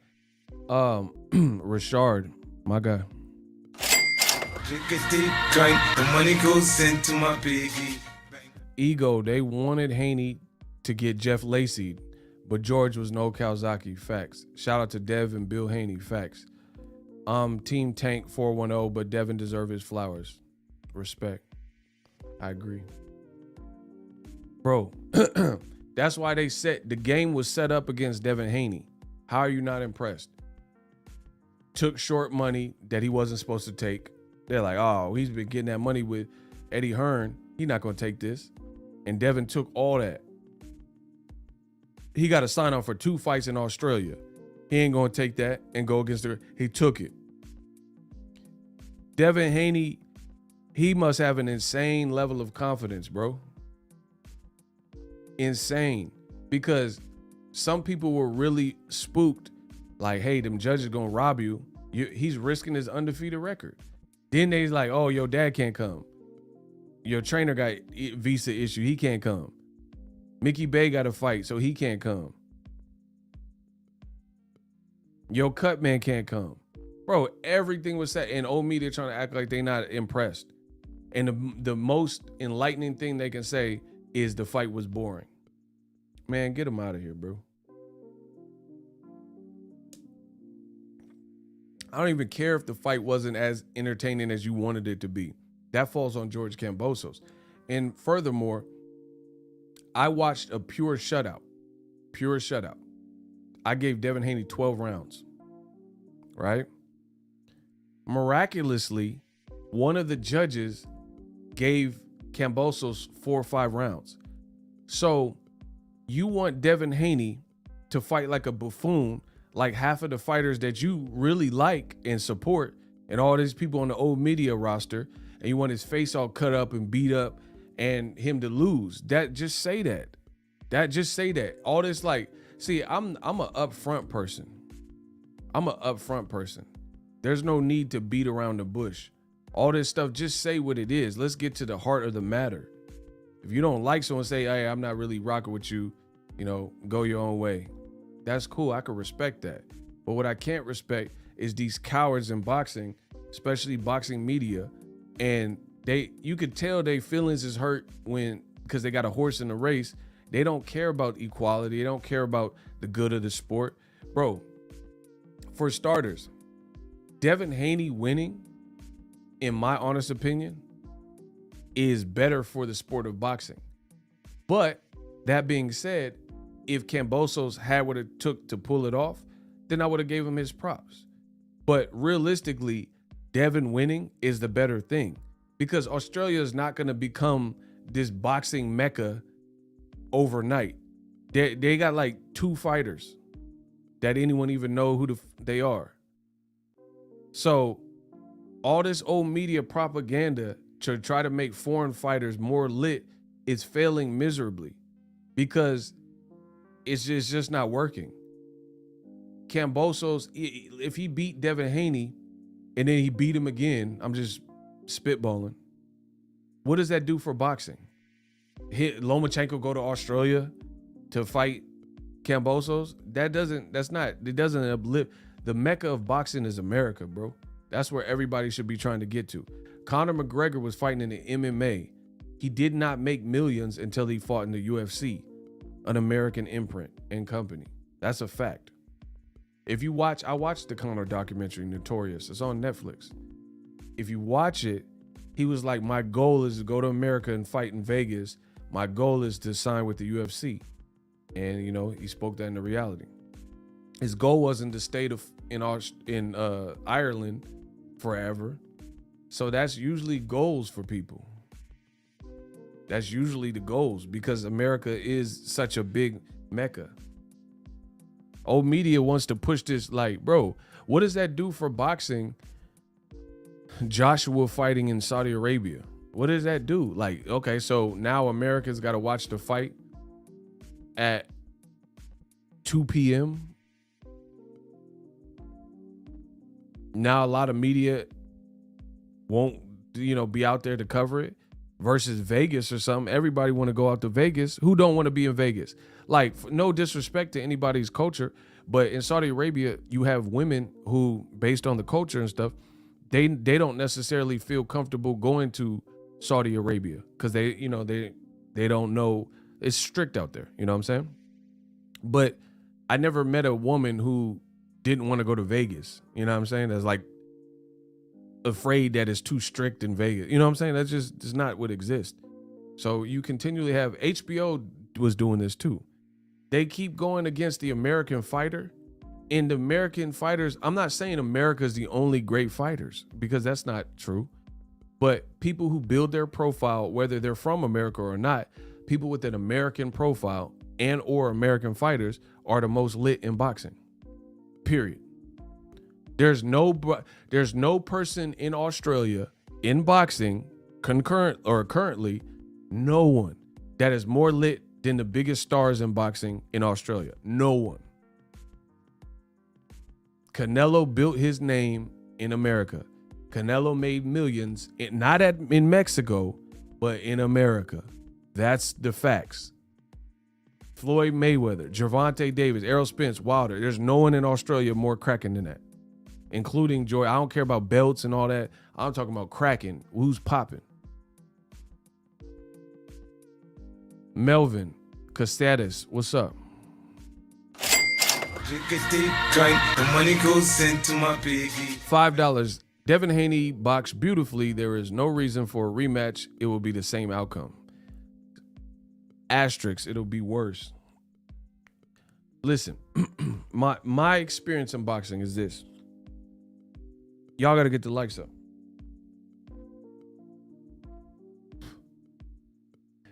Rashard, my guy. The money goes into my piggy. Ego, they wanted Haney to get Jeff Lacey, but George was no Kawasaki. Facts. Shout out to Dev and Bill Haney. Facts. Team Tank 410, but Devin deserve his flowers. Respect. I agree. Bro, that's why the game was set up against Devin Haney. How are you not impressed? Took short money that he wasn't supposed to take. They're like, oh, he's been getting that money with Eddie Hearn. He's not going to take this. And Devin took all that. He got to sign on for 2 fights in Australia. He ain't going to take that and go against he took it. Devin Haney, he must have an insane level of confidence, bro. Insane. Because some people were really spooked. Like, hey, them judges going to rob you. He's risking his undefeated record. Then they's like, oh, your dad can't come. Your trainer got visa issue. He can't come. Mickey Bay got a fight, so he can't come. Your cut man can't come. Bro, everything was set. And old media trying to act like they not impressed. And the most enlightening thing they can say is the fight was boring. Man, get him out of here, bro. I don't even care if the fight wasn't as entertaining as you wanted it to be. That falls on George Kambosos. And furthermore, I watched a pure shutout. Pure shutout. I gave Devin Haney 12 rounds. Right? Miraculously, one of the judges gave Kambosos 4 or 5 rounds. So you want Devin Haney to fight like a buffoon, like half of the fighters that you really like and support, and all these people on the old media roster, and you want his face all cut up and beat up, and him to lose. Just say that. Just say that. All this like, see, I'm a upfront person. There's no need to beat around the bush. All this stuff, just say what it is. Let's get to the heart of the matter. If you don't like someone, say, hey, I'm not really rocking with you, go your own way. That's cool. I can respect that. But what I can't respect is these cowards in boxing, especially boxing media. And you could tell their feelings is hurt because they got a horse in the race. They don't care about equality. They don't care about the good of the sport. Bro, for starters, Devin Haney winning, in my honest opinion, is better for the sport of boxing. But that being said, if Kambosos had what it took to pull it off, then I would have gave him his props. But realistically, Devin winning is the better thing, because Australia is not going to become this boxing mecca overnight. They got like 2 fighters that anyone even know who they are. So all this old media propaganda to try to make foreign fighters more lit is failing miserably, because it's just not working. Kambosos, if he beat Devin Haney and then he beat him again, I'm just spitballing, what does that do for boxing? Lomachenko go to Australia to fight Kambosos? It doesn't uplift. The mecca of boxing is America, bro. That's where everybody should be trying to get to. Conor McGregor was fighting in the MMA. He did not make millions until he fought in the UFC, an American imprint and company. That's a fact. I watched the Conor documentary, Notorious. It's on Netflix. If you watch it, he was like, my goal is to go to America and fight in Vegas. My goal is to sign with the UFC. And, he spoke that into reality. His goal wasn't to stay in Ireland forever. So that's usually goals for people. That's usually the goals, because America is such a big mecca. Old media wants to push this like, bro, what does that do for boxing? Joshua fighting in Saudi Arabia. What does that do? Like, okay, so now America's got to watch the fight at 2 p.m. Now a lot of media won't, be out there to cover it, versus Vegas or something. Everybody want to go out to Vegas. Who don't want to be in Vegas? Like, no disrespect to anybody's culture, but in Saudi Arabia, you have women who, based on the culture and stuff, they don't necessarily feel comfortable going to Saudi Arabia because they don't know, it's strict out there. You know what I'm saying? But I never met a woman who didn't want to go to Vegas. You know what I'm saying? That's like afraid that it's too strict in Vegas. You know what I'm saying? That's just not what exists. So you continually have, HBO was doing this too. They keep going against the American fighter, and the American fighters, I'm not saying America's the only great fighters, because that's not true. But people who build their profile, whether they're from America or not, people with an American profile and or American fighters are the most lit in boxing. Period. There's no person in Australia in boxing currently, no one that is more lit than the biggest stars in boxing in Australia. No one. Canelo built his name in America. Canelo made millions, not in Mexico, but in America. That's the facts. Floyd Mayweather, Gervonta Davis, Errol Spence, Wilder. There's no one in Australia more cracking than that, including Joy. I don't care about belts and all that. I'm talking about cracking. Who's popping? Melvin Castadas, what's up? The money goes into my baby. $5. Devin Haney boxed beautifully. There is no reason for a rematch. It will be the same outcome. Asterisk, it'll be worse. Listen, my experience in boxing is this. Y'all got to get the likes up.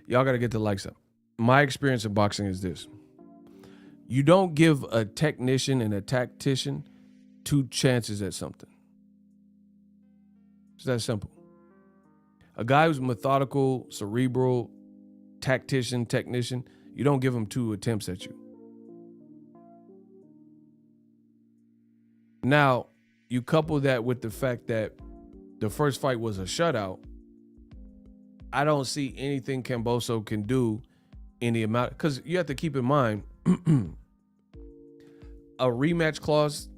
Y'all got to get the likes up. My experience in boxing is this. You don't give a technician and a tactician 2 chances at something. It's that simple. A guy who's methodical, cerebral, technician, you don't give him 2 attempts at you. Now, you couple that with the fact that the first fight was a shutout. I don't see anything Kambosos can do in the amount, because you have to keep in mind, a rematch clause,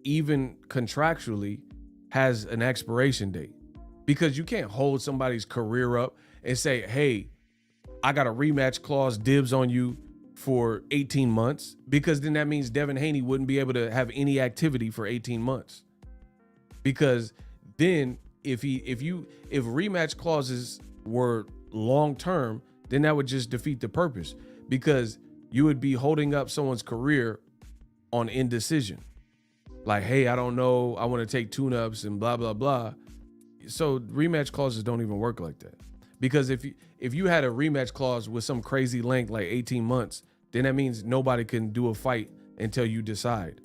even contractually, has an expiration date, because you can't hold somebody's career up and say, hey, I got a rematch clause, dibs on you for 18 months, because then that means Devin Haney wouldn't be able to have any activity for 18 months. Because then if rematch clauses were long term, then that would just defeat the purpose, because you would be holding up someone's career on indecision. Like, hey, I don't know, I want to take tune-ups and blah, blah, blah. So rematch clauses don't even work like that. Because if you had a rematch clause with some crazy length, like 18 months, then that means nobody can do a fight until you decide.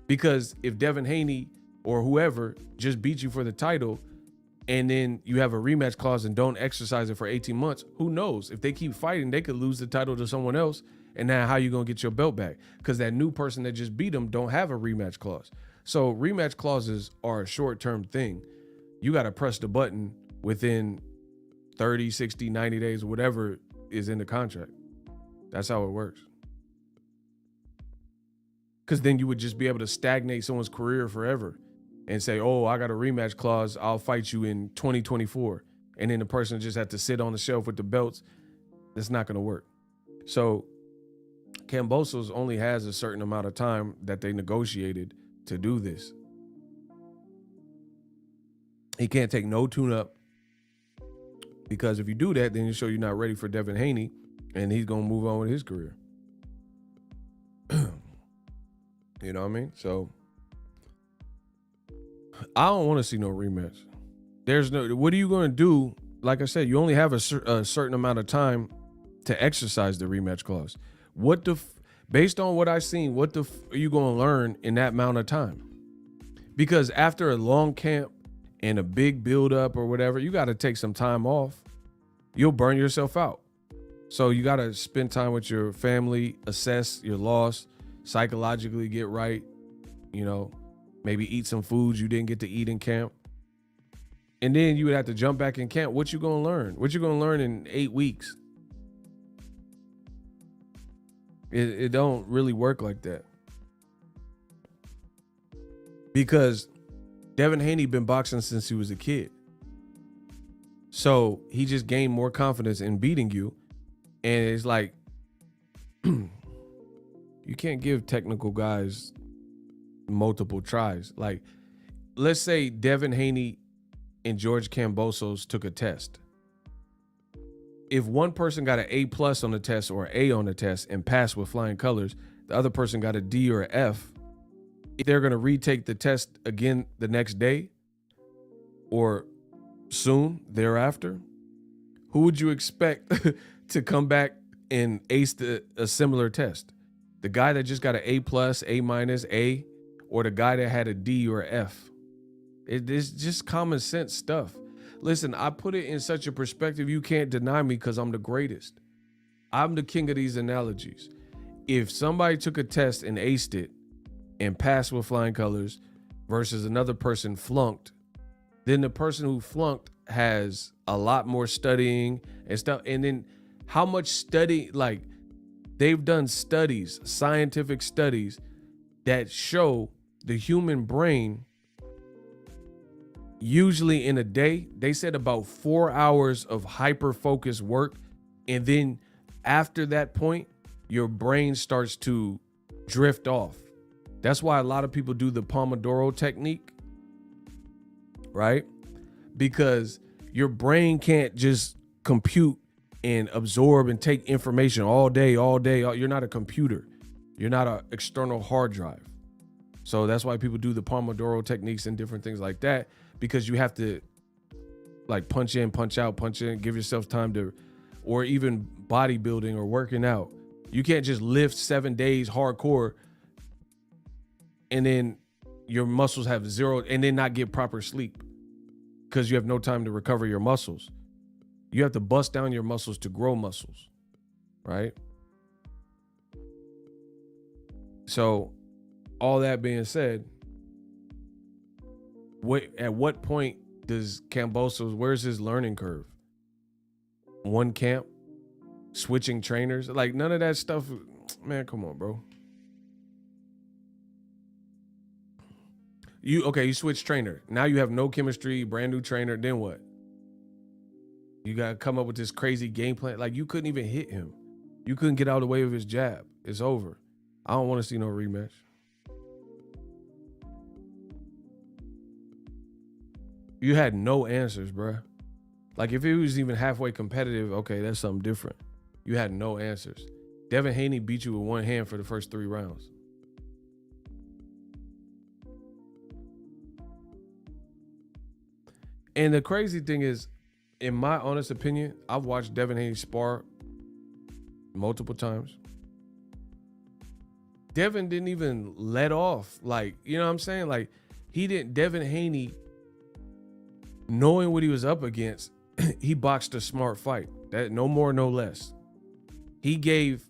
Because if Devin Haney or whoever just beat you for the title, and then you have a rematch clause and don't exercise it for 18 months, who knows? If they keep fighting, they could lose the title to someone else. And now how you gonna get your belt back? Because that new person that just beat them don't have a rematch clause. So rematch clauses are a short-term thing. You gotta press the button within 30, 60, 90 days, whatever is in the contract. That's how it works. Because then you would just be able to stagnate someone's career forever and say, oh, I got a rematch clause, I'll fight you in 2024. And then the person just have to sit on the shelf with the belts. That's not gonna work. So Kambosos only has a certain amount of time that they negotiated to do this. He can't take no tune-up, because if you do that, then you show you're not ready for Devin Haney, and he's gonna move on with his career. You know what I mean? So I don't want to see no rematch. There's no. What are you gonna do? Like I said, you only have a certain amount of time to exercise the rematch clause. Based on what I've seen, what are you gonna learn in that amount of time? Because after a long camp and a big build up or whatever, you got to take some time off. You'll burn yourself out. So you got to spend time with your family, assess your loss, psychologically get right, you know, maybe eat some foods you didn't get to eat in camp. And then you would have to jump back in camp. What you gonna learn? What you gonna learn in 8 weeks? It don't really work like that. Because Devin Haney been boxing since he was a kid. So he just gained more confidence in beating you. And it's like, you can't give technical guys multiple tries. Like, let's say Devin Haney and George Kambosos took a test. If one person got an A+ on the test or an A on the test and passed with flying colors, the other person got a D or an F, if they're going to retake the test again the next day or soon thereafter, who would you expect to come back and ace a similar test? The guy that just got an A+, A-, A, or the guy that had a D or F? It's just common sense stuff. Listen, I put it in such a perspective, you can't deny me, because I'm the greatest. I'm the king of these analogies. If somebody took a test and aced it and passed with flying colors versus another person flunked, then the person who flunked has a lot more studying and stuff. And then how much study, like, they've done studies, scientific studies that show the human brain, usually in a day, they said about 4 hours of hyper-focused work. And then after that point, your brain starts to drift off. That's why a lot of people do the Pomodoro technique, right? Because your brain can't just compute and absorb and take information all day. You're not a computer. You're not an external hard drive. So that's why people do the Pomodoro techniques and different things like that, because you have to like punch in, punch out, punch in, give yourself time to, or even bodybuilding or working out. You can't just lift 7 days hardcore and then your muscles have zero and then not get proper sleep. because you have no time to recover your muscles. You have to bust down your muscles to grow muscles, right? So all that being said, at what point does Kambosos, where's his learning curve? One camp, switching trainers, like none of that stuff. Man, come on, bro. You switch trainer. Now you have no chemistry, brand new trainer. Then what? You got to come up with this crazy game plan. Like, you couldn't even hit him. You couldn't get out of the way of his jab. It's over. I don't want to see no rematch. You had no answers, bruh. Like, if it was even halfway competitive, okay, that's something different. You had no answers. Devin Haney beat you with one hand for the first 3 rounds. And the crazy thing is, in my honest opinion, I've watched Devin Haney spar multiple times. Devin didn't even let off. Like, you know what I'm saying? Like, Devin Haney, knowing what he was up against, he boxed a smart fight. That no more, no less. This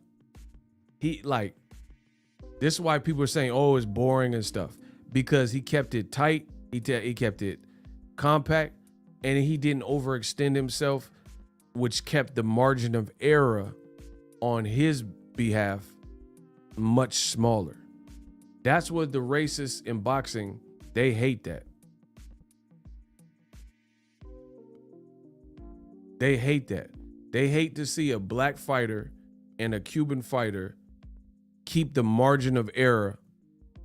is why people are saying, oh, it's boring and stuff. Because he kept it tight. He kept it compact. And he didn't overextend himself, which kept the margin of error on his behalf much smaller. That's what the racists in boxing, they hate that. They hate that. They hate to see a black fighter and a Cuban fighter keep the margin of error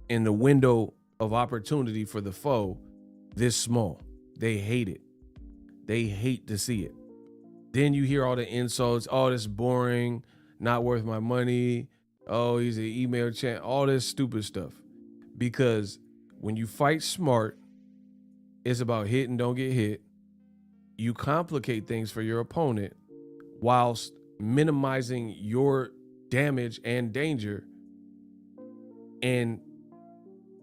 in the window of opportunity for the foe this small. They hate it. They hate to see it. Then you hear all the insults. Oh, this is boring. Not worth my money. Oh, he's an email chat. All this stupid stuff. Because when you fight smart, it's about hit and don't get hit. You complicate things for your opponent whilst minimizing your damage and danger. And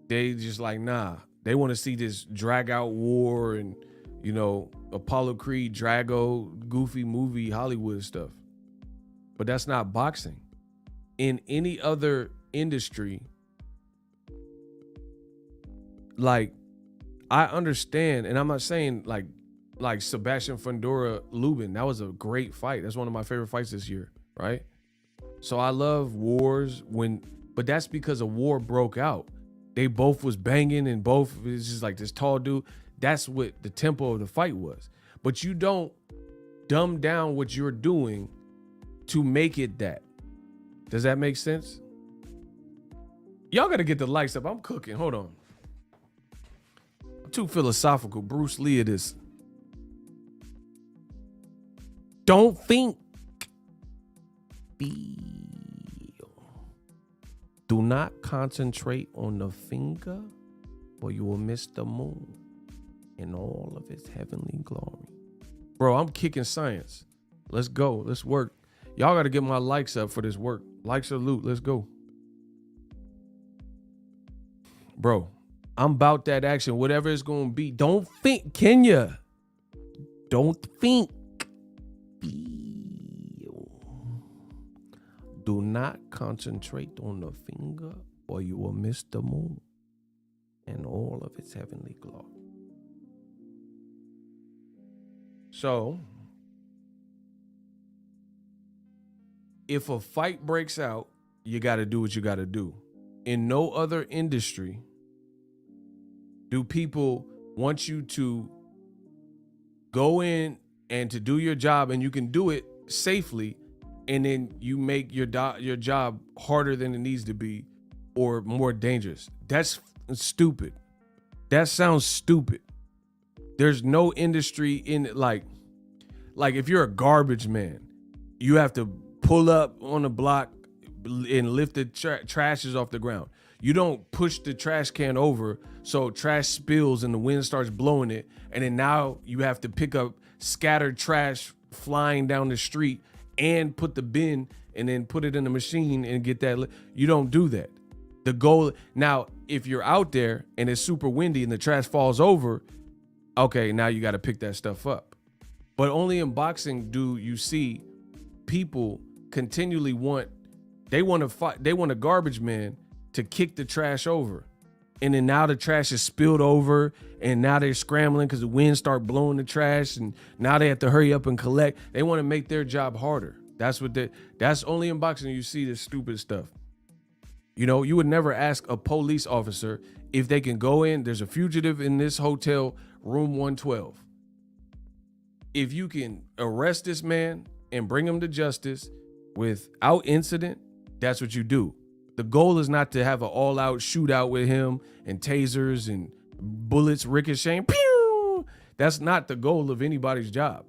they just like, nah. They want to see this drag out war and, you know, Apollo Creed, Drago, goofy movie, Hollywood stuff. But that's not boxing. In any other industry, like, I understand, and I'm not saying like Sebastian Fundora Lubin, that was a great fight. That's one of my favorite fights this year, right? So I love wars but that's because a war broke out. They both was banging and both, it's just like this tall dude. That's what the tempo of the fight was. But you don't dumb down what you're doing to make it that. Does that make sense? Y'all got to get the likes up. I'm cooking. Hold on. I'm too philosophical. Bruce Lee it is. Don't think. Feel. Do not concentrate on the finger or you will miss the moon in all of its heavenly glory. Bro, I'm kicking science. Let's go. Let's work. Y'all got to get my likes up for this work. Likes or loot. Let's go. Bro, I'm about that action. Whatever it's going to be. Don't think, Kenya. Don't think. Feel. Do not concentrate on the finger or you will miss the moon and all of its heavenly glory. So, if a fight breaks out, you got to do what you got to do. In no other industry do people want you to go in and to do your job, and you can do it safely, and then you make your job harder than it needs to be or more dangerous. That's stupid. That sounds stupid. There's no industry in it like if you're a garbage man, you have to pull up on the block and lift the trashes off the ground. You don't push the trash can over so trash spills and the wind starts blowing it, and then now you have to pick up scattered trash flying down the street and put the bin and then put it in the machine and get that. You don't do that. The goal now, if you're out there and it's super windy and the trash falls over, Okay, now you got to pick that stuff up. But only in boxing do you see people continually want to fight. They want a garbage man to kick the trash over. And then now the trash is spilled over, and now they're scrambling because the wind start blowing the trash, and now they have to hurry up and collect. They want to make their job harder. That's only in boxing you see this stupid stuff. You know, you would never ask a police officer if they can go in. There's a fugitive in this hotel, room 112. If you can arrest this man and bring him to justice without incident, that's what you do. The goal is not to have an all-out shootout with him and tasers and bullets ricocheting. Pew! That's not the goal of anybody's job.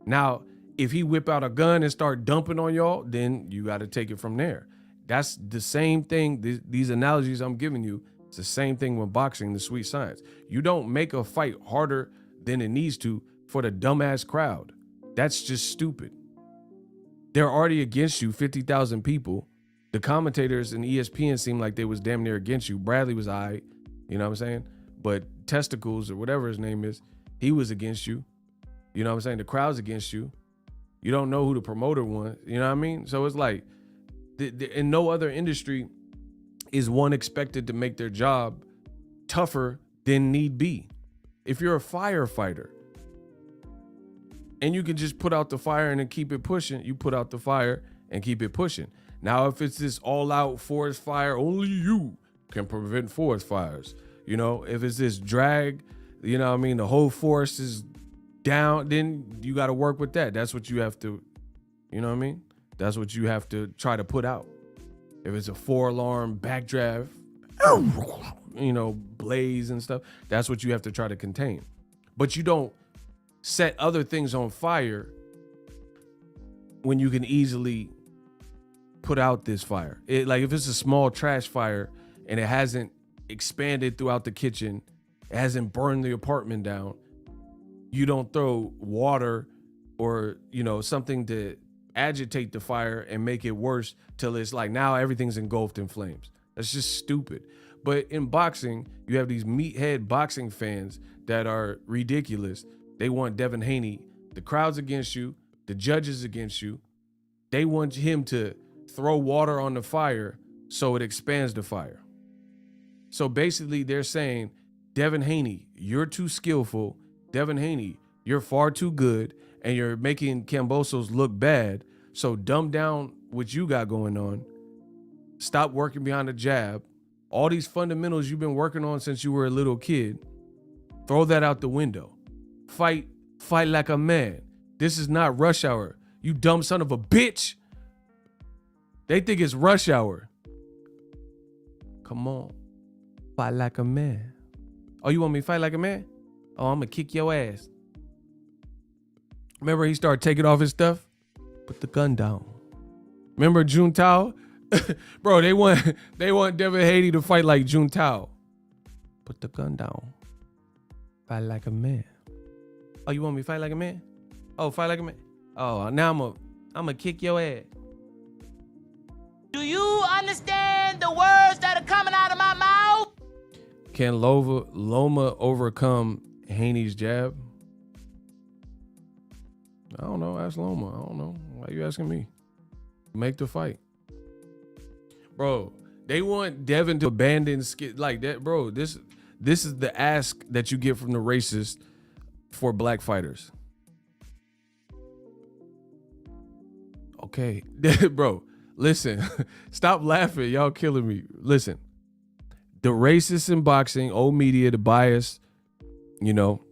Now, if he whip out a gun and start dumping on y'all, then you got to take it from there. That's the same thing. These analogies I'm giving you, it's the same thing with boxing, the sweet science. You don't make a fight harder than it needs to for the dumbass crowd. That's just stupid. They're already against you, 50,000 people. The commentators and ESPN seemed like they was damn near against you. Bradley was all right, you know what I'm saying? But Testicles or whatever his name is, he was against you. You know what I'm saying? The crowd's against you. You don't know who the promoter was, you know what I mean? So it's like, in no other industry is one expected to make their job tougher than need be. If you're a firefighter and you can just put out the fire and then keep it pushing, you put out the fire and keep it pushing. Now, if it's this all-out forest fire, only you can prevent forest fires. You know, if it's this drag, you know what I mean, the whole forest is down, then you got to work with that. That's what you have to, you know what I mean? That's what you have to try to put out. If it's a 4-alarm backdraft, you know, blaze and stuff, that's what you have to try to contain. But you don't set other things on fire when you can easily put out this fire. Like if it's a small trash fire and it hasn't expanded throughout the kitchen, it hasn't burned the apartment down, you don't throw water or, you know, something to agitate the fire and make it worse till it's like now everything's engulfed in flames. That's just stupid. But in boxing, you have these meathead boxing fans that are ridiculous. They want Devin Haney. The crowd's against you. The judges against you. They want him to throw water on the fire so it expands the fire. So basically they're saying, Devin Haney, you're too skillful. Devin Haney, you're far too good, and you're making Kambosos look bad. So dumb down what you got going on. Stop working behind the jab. All these fundamentals you've been working on since you were a little kid, throw that out the window. Fight like a man. This is not rush hour. You dumb son of a bitch. They think it's rush hour. Come on. Fight like a man. Oh, you want me to fight like a man? Oh, I'm gonna kick your ass. Remember he started taking off his stuff? Put the gun down. Remember Juntao? Bro, they want Devin Haney to fight like Juntao. Put the gun down. Fight like a man. Oh, you want me to fight like a man? Oh, fight like a man. Oh, now I'm gonna kick your ass. Do you understand the words that are coming out of my mouth? Can Loma overcome Haney's jab? I don't know. Ask Loma. I don't know. Why are you asking me? Make the fight. Bro, they want Devin to abandon like that. Bro, this is the ask that you get from the racist for black fighters. Okay. Bro, listen. Stop laughing. Y'all killing me. Listen. The racists in boxing, old media, the bias, you know,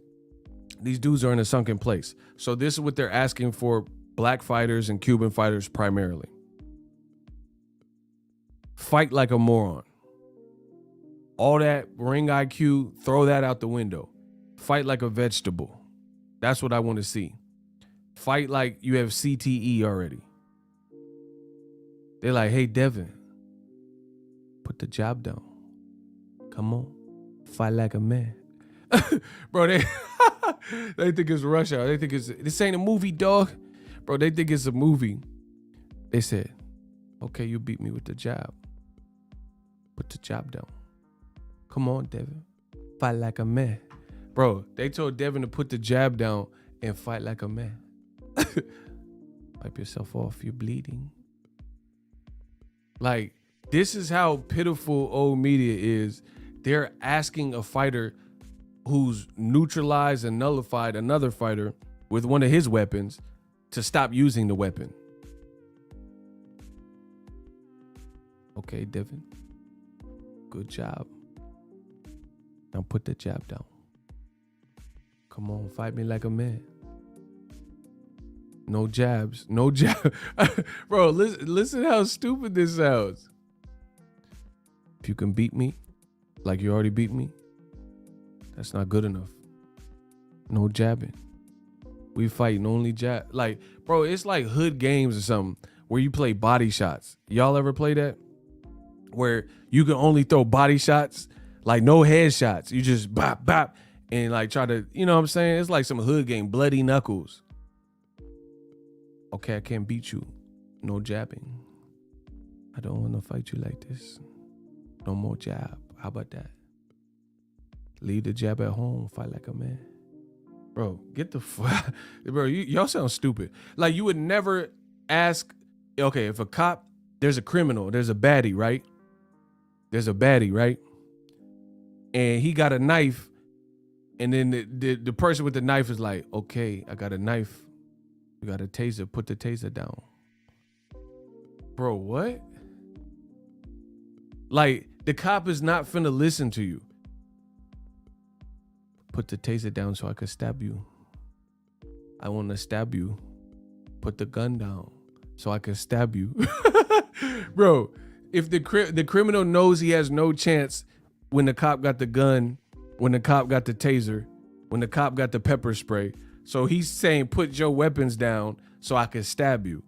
these dudes are in a sunken place. So this is what they're asking for black fighters and Cuban fighters primarily. Fight like a moron. All that ring IQ, throw that out the window. Fight like a vegetable. That's what I want to see. Fight like you have CTE already. They're like, hey, Devin, put the job down. Come on, fight like a man. Bro, they think it's rush hour. They think this ain't a movie, dog. Bro, they think it's a movie. They said, okay, you beat me with the job. Put the job down. Come on, Devin. Fight like a man. Bro, they told Devin to put the jab down and fight like a man. Wipe yourself off, you're bleeding. Like, this is how pitiful old media is. They're asking a fighter who's neutralized and nullified another fighter with one of his weapons to stop using the weapon. Okay, Devin. Good job. Now put the jab down. Come on, fight me like a man. No jabs. No jab. Bro, listen how stupid this sounds. If you can beat me like you already beat me, that's not good enough. No jabbing. We fighting only jab. Like, bro, it's like hood games or something where you play body shots. Y'all ever play that? Where you can only throw body shots, like no headshots. You just bop, bop, and like try to, you know what I'm saying? It's like some hood game, bloody knuckles. Okay, I can't beat you. No jabbing. I don't want to fight you like this. No more jab. How about that? Leave the jab at home. Fight like a man. Bro, get the fuck. Bro, y'all sound stupid. Like, you would never ask, okay, if a cop, there's a criminal, there's a baddie, right? There's a baddie, right? And he got a knife. And then the person with the knife is like, okay, I got a knife. You got a taser. Put the taser down. Bro, what? Like, the cop is not finna listen to you. Put the taser down so I could stab you. I want to stab you. Put the gun down so I can stab you. Bro, if the criminal knows he has no chance when the cop got the gun, when the cop got the taser, when the cop got the pepper spray, so he's saying put your weapons down so I can stab you.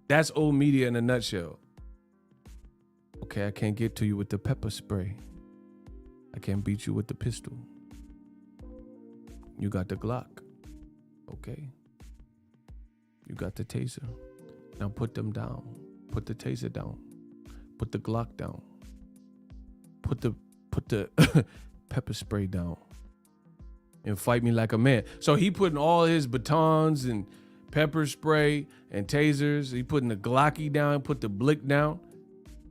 That's old media in a nutshell. Okay, I can't get to you with the pepper spray. I can't beat you with the pistol. You got the Glock. Okay. You got the taser. Now put them down. Put the taser down. Put the Glock down. Put the pepper spray down. And fight me like a man. So he putting all his batons and pepper spray and tasers. He putting the Glocky down, put the blick down.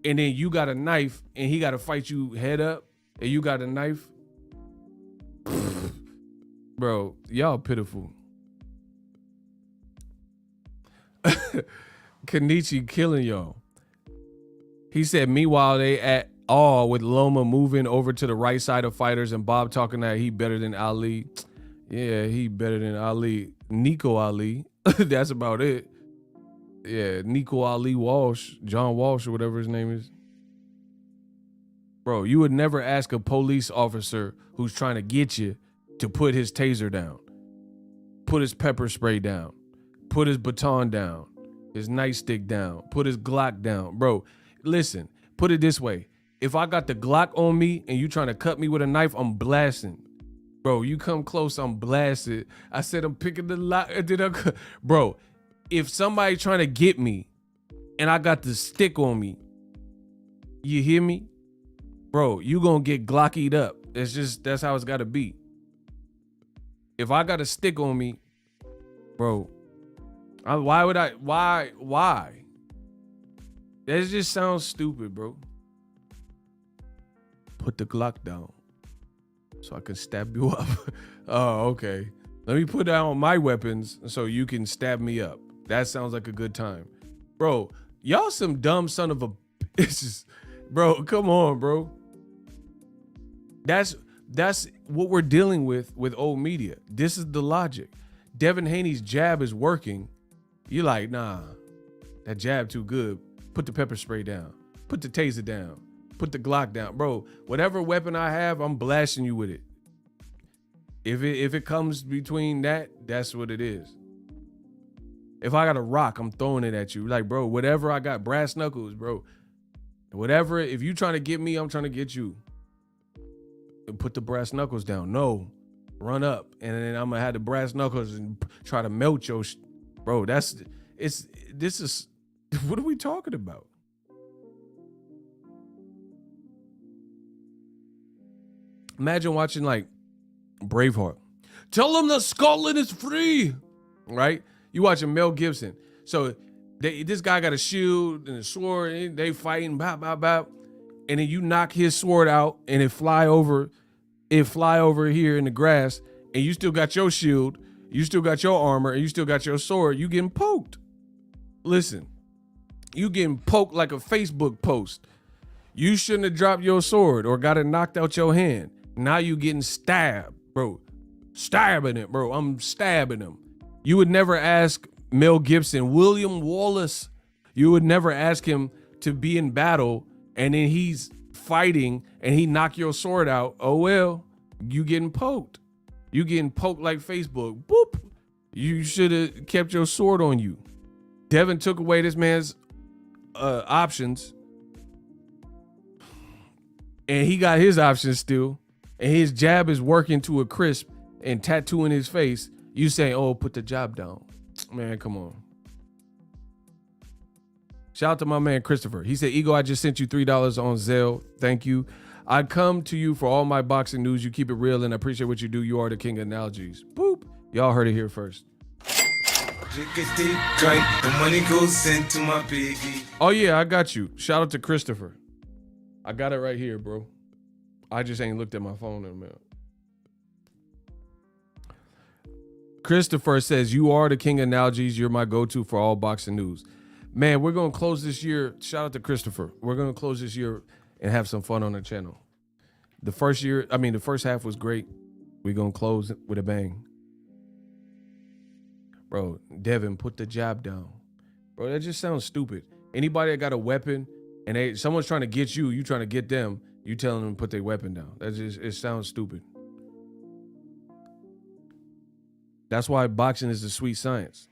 And then you got a knife and he got to fight you head up. And you got a knife. Bro, y'all pitiful. Kenichi killing y'all. He said, meanwhile, they at all with Loma moving over to the right side of fighters and Bob talking that he better than Ali. Yeah, he better than Ali. Nico Ali. That's about it. Yeah, Nico Ali Walsh, John Walsh or whatever his name is. Bro, you would never ask a police officer who's trying to get you to put his taser down, put his pepper spray down, put his baton down, his nightstick down, put his Glock down. Bro, listen, put it this way. If I got the Glock on me and you trying to cut me with a knife, I'm blasting. Bro, you come close, I'm blasted. I said I'm picking the lock. Bro, if somebody trying to get me and I got the stick on me, you hear me? Bro, you gonna get Glockied up. That's how it's gotta be. If I got a stick on me, bro, why? That just sounds stupid, bro. Put the Glock down so I can stab you up. Oh, okay. Let me put down my weapons so you can stab me up. That sounds like a good time. Bro, y'all some dumb son of a bitches. Bro, come on, bro. That's what we're dealing with old media. This is the logic. Devin Haney's jab is working. You're like, nah, that jab too good. Put the pepper spray down. Put the taser down. Put the Glock down. Bro, whatever weapon I have, I'm blasting you with it. If it comes between that, that's what it is. If I got a rock, I'm throwing it at you. Like, bro, whatever I got, brass knuckles, bro. Whatever, if you trying to get me, I'm trying to get you. And put the brass knuckles down. No, run up. And then I'm gonna have the brass knuckles and try to melt your bro, this is, what are we talking about? Imagine watching like Braveheart. Tell them that Scotland is free, right? You watching Mel Gibson. So this guy got a shield and a sword, and they fighting, bop, bop, bop. And then you knock his sword out, and it fly over here in the grass, and you still got your shield, you still got your armor, and you still got your sword. You getting poked. Listen, you getting poked like a Facebook post. You shouldn't have dropped your sword or got it knocked out your hand. Now you getting stabbed, bro. Stabbing it, bro. I'm stabbing him. You would never ask Mel Gibson, William Wallace. You would never ask him to be in battle, and then he's fighting and he knock your sword out. Oh, well, you getting poked. You getting poked like Facebook. Boop. You should have kept your sword on you. Devin took away this man's options, and he got his options still, and his jab is working to a crisp and tattooing his face. You saying, oh, put the jab down. Man, come on. Shout out to my man Christopher. He said, Ego, I just sent you $3 on Zelle. Thank you. I come to you for all my boxing news. You keep it real, and I appreciate what you do. You are the king of analogies. Boop. Y'all heard it here first. The money goes into my baby. Oh, yeah, I got you. Shout out to Christopher. I got it right here, bro. I just ain't looked at my phone in a minute. Christopher says, you are the king of analogies. You're my go-to for all boxing news. Man, we're going to close this year. Shout out to Christopher. We're going to close this year and have some fun on the channel. The first half was great. We're going to close with a bang. Bro, Devin, put the jab down. Bro, that just sounds stupid. Anybody that got a weapon and someone's trying to get you, you trying to get them, you telling them to put their weapon down. It sounds stupid. That's why boxing is a sweet science.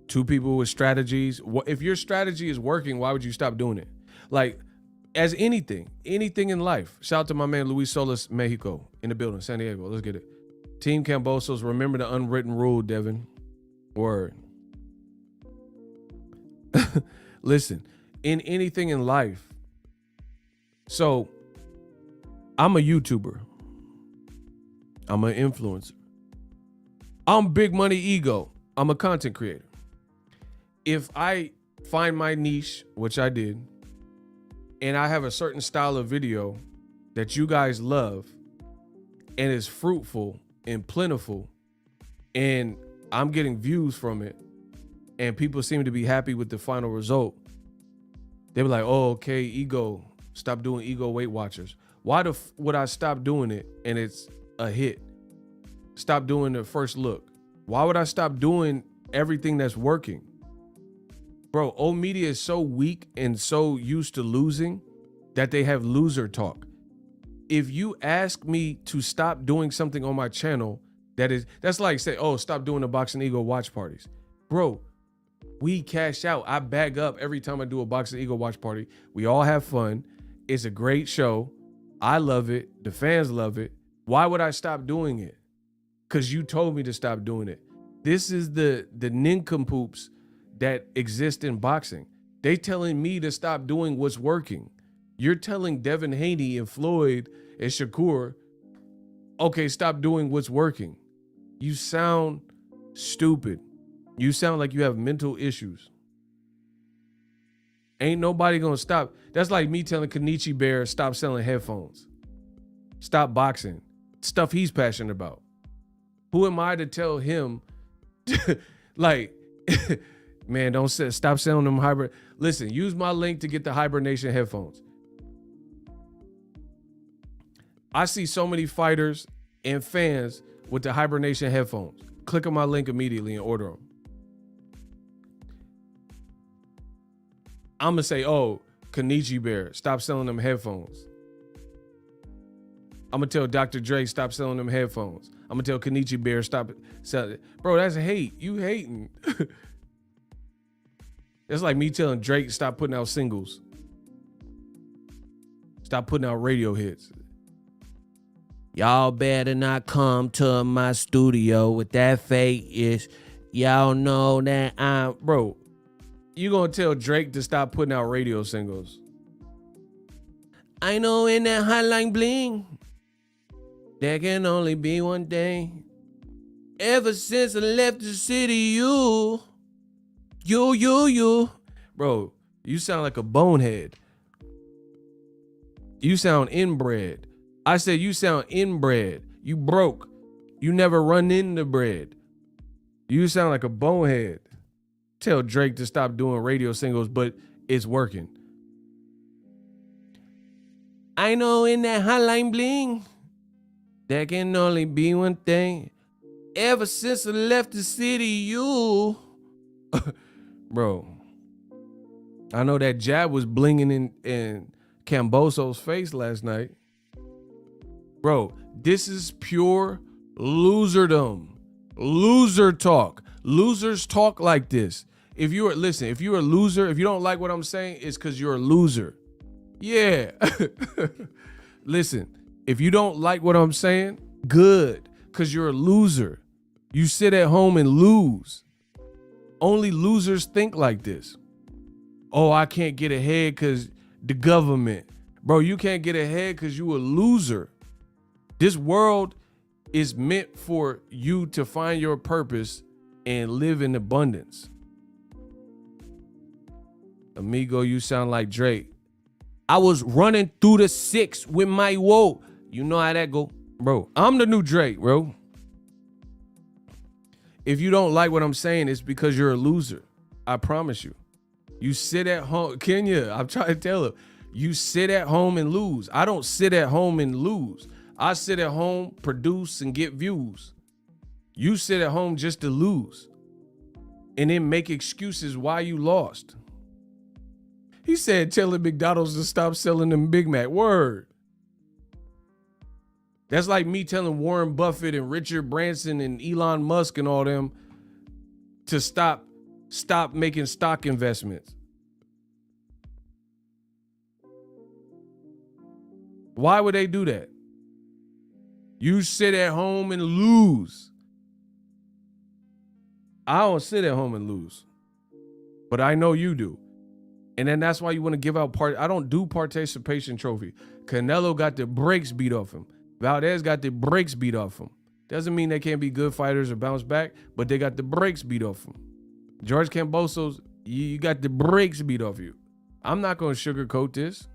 Two people with strategies. If your strategy is working, why would you stop doing it? Like, as anything in life. Shout out to my man Luis Solis, Mexico, in the building, San Diego. Let's get it. Team Kambosos, remember the unwritten rule, Devin. Word. Listen, in anything in life. So, I'm a YouTuber. I'm an influencer. I'm Big Money Ego. I'm a content creator. If I find my niche, which I did, and I have a certain style of video that you guys love and is fruitful and plentiful, and I'm getting views from it, and people seem to be happy with the final result, they be like, oh, okay, Ego, stop doing Ego Weight Watchers. Why would I stop doing it and it's a hit? Stop doing the first look. Why would I stop doing everything that's working? Bro, old media is so weak and so used to losing that they have loser talk. If you ask me to stop doing something on my channel, that's like say, oh, stop doing the Boxing Ego watch parties. Bro, we cash out. I bag up every time I do a Boxing Ego watch party. We all have fun. It's a great show. I love it. The fans love it. Why would I stop doing it? Because you told me to stop doing it. This is the nincompoops that exist in boxing. They telling me to stop doing what's working. You're telling Devin Haney and Floyd and Shakur, okay, stop doing what's working. You sound stupid. You sound like you have mental issues. Ain't nobody gonna stop. That's like me telling Kenichi Bear, stop selling headphones. Stop boxing. Stuff he's passionate about. Who am I to tell him, like, man, stop selling them hybrid. Listen, use my link to get the Hibernation headphones. I see so many fighters and fans with the Hibernation headphones. Click on my link immediately and order them. I'm going to say, oh, Kenichi Bear, stop selling them headphones. I'm going to tell Dr. Dre, stop selling them headphones. I'm going to tell Kenichi Bear, stop selling. Bro, that's hate. You hating. That's like me telling Drake, stop putting out singles. Stop putting out radio hits. Y'all better not come to my studio with that fake ish. Y'all know that bro, you gonna tell Drake to stop putting out radio singles. I know in that hotline bling. There can only be one thing. Ever since I left the city, you. Bro, you sound like a bonehead. You sound inbred. I said you sound inbred. You broke. You never run into bread. You sound like a bonehead. Tell Drake to stop doing radio singles, but it's working. I know in that hotline bling, there can only be one thing. Ever since I left the city, you. Bro, I know that jab was blinging in KAMBOSOS' face last night. Bro, this is pure loserdom. Loser talk. Losers talk like this. If you're a loser, if you don't like what I'm saying, it's because you're a loser. Yeah. Listen, if you don't like what I'm saying, good, because you're a loser. You sit at home and lose. Only losers think like this. Oh, I can't get ahead because the government. Bro, you can't get ahead because you a loser. This world is meant for you to find your purpose and live in abundance. Amigo, you sound like Drake. I was running through the 6 with my whoa. You know how that go. Bro, I'm the new Drake, bro. If you don't like what I'm saying, it's because you're a loser. I promise you. You sit at home. Kenya, I'm trying to tell her. You sit at home and lose. I don't sit at home and lose. I sit at home, produce, and get views. You sit at home just to lose. And then make excuses why you lost. He said telling McDonald's to stop selling them Big Mac. Word. That's like me telling Warren Buffett and Richard Branson and Elon Musk and all them to stop making stock investments. Why would they do that? You sit at home and lose. I don't sit at home and lose, but I know you do. And then that's why you want to give out I don't do participation trophy. Canelo got the brakes beat off him. Valdez got the brakes beat off him. Doesn't mean they can't be good fighters or bounce back, but they got the brakes beat off him. George Kambosos, you got the brakes beat off you. I'm not going to sugarcoat this.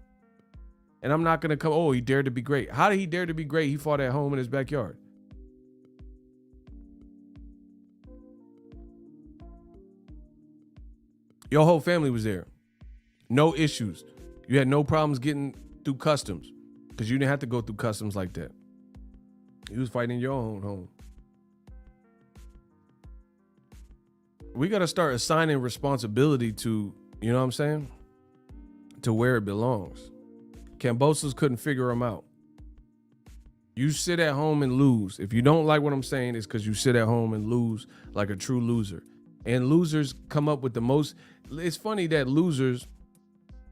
And I'm not going to come, oh, he dared to be great. How did he dare to be great? He fought at home in his backyard. Your whole family was there. No issues. You had no problems getting through customs because you didn't have to go through customs like that. You was fighting in your own home. We got to start assigning responsibility to, you know what I'm saying? To where it belongs. Kambosos couldn't figure them out. You sit at home and lose. If you don't like what I'm saying, it's because you sit at home and lose like a true loser. And losers come up with the most. It's funny that losers,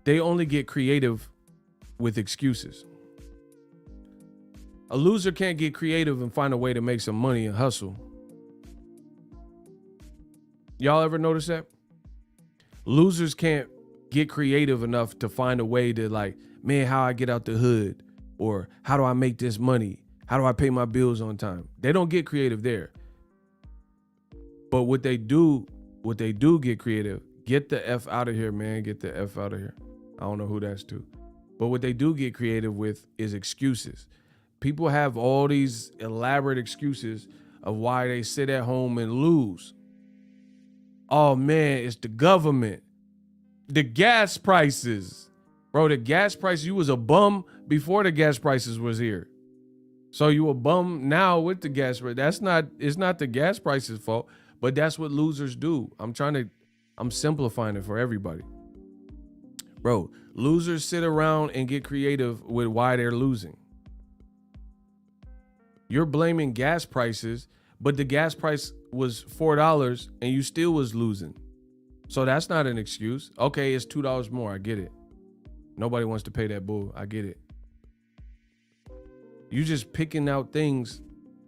they only get creative with excuses. A loser can't get creative and find a way to make some money and hustle. Y'all ever notice that? Losers can't get creative enough to find a way to like, man, how I get out the hood, or how do I make this money? How do I pay my bills on time? They don't get creative there. But what they do get creative. Get the F out of here, man. Get the F out of here. I don't know who that's to. But what they do get creative with is excuses. People have all these elaborate excuses of why they sit at home and lose. Oh, man, it's the government. The gas prices. Bro, the gas prices, you was a bum before the gas prices was here. So you a bum now with the gas price. It's not the gas prices' fault, but that's what losers do. I'm simplifying it for everybody. Bro, losers sit around and get creative with why they're losing. You're blaming gas prices, but the gas price was $4 and you still was losing. So that's not an excuse. Okay, it's $2 more. I get it. Nobody wants to pay that bull. I get it. You just picking out things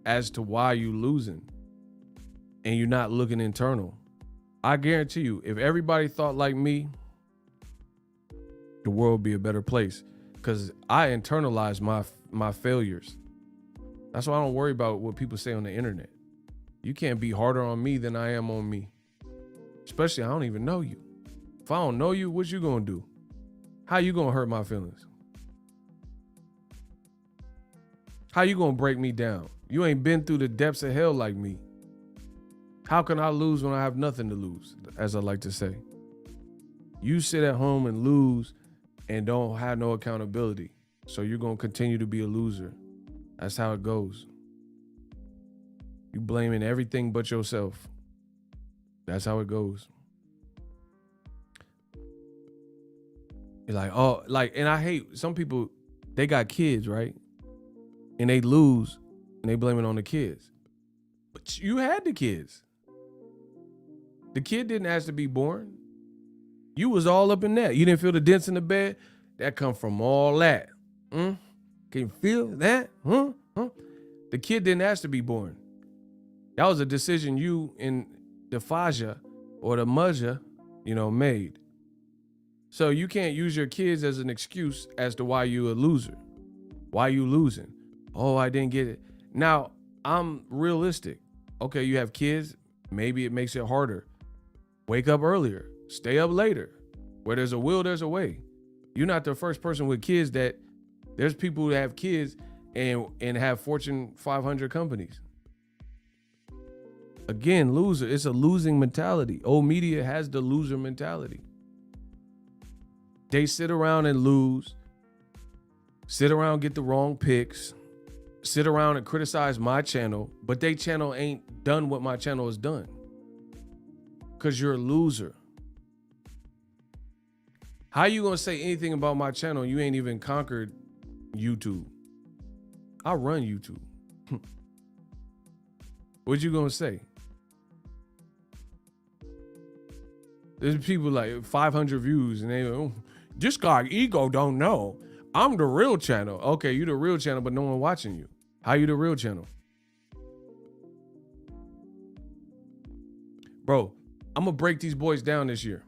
as to why you losing and you're not looking internal. I guarantee you, if everybody thought like me, the world would be a better place because I internalize my failures. That's why I don't worry about what people say on the internet. You can't be harder on me than I am on me. Especially I don't even know you. If I don't know you, what you gonna do? How you gonna hurt my feelings? How you gonna break me down? You ain't been through the depths of hell like me. How can I lose when I have nothing to lose, as I like to say? You sit at home and lose and don't have no accountability. So you're gonna continue to be a loser. That's how it goes. You blaming everything but yourself. That's how it goes. You're like, oh, like, and I hate some people, they got kids, right? And they lose and they blame it on the kids. But you had the kids. The kid didn't ask to be born. You was all up in that. You didn't feel the dents in the bed? That come from all that. Can you feel that? The kid didn't ask to be born. That was a decision you and the Faja or the Mudja, made. So you can't use your kids as an excuse as to why you a loser. Why you losing? Oh, I didn't get it. Now, I'm realistic. Okay, you have kids. Maybe it makes it harder. Wake up earlier. Stay up later. Where there's a will, there's a way. You're not the first person with kids that there's people who have kids and have Fortune 500 companies. Again, loser. It's a losing mentality. Old media has the loser mentality. They sit around and lose, sit around, get the wrong picks, sit around and criticize my channel, but they channel ain't done what my channel has done. Because you're a loser. How you gonna say anything about my channel? You ain't even conquered YouTube. I run YouTube. What you gonna say? There's people like 500 views and they go, this guy ego don't know. I'm the real channel. Okay, you the real channel, but no one watching you. How you the real channel? Bro, I'm gonna break these boys down this year.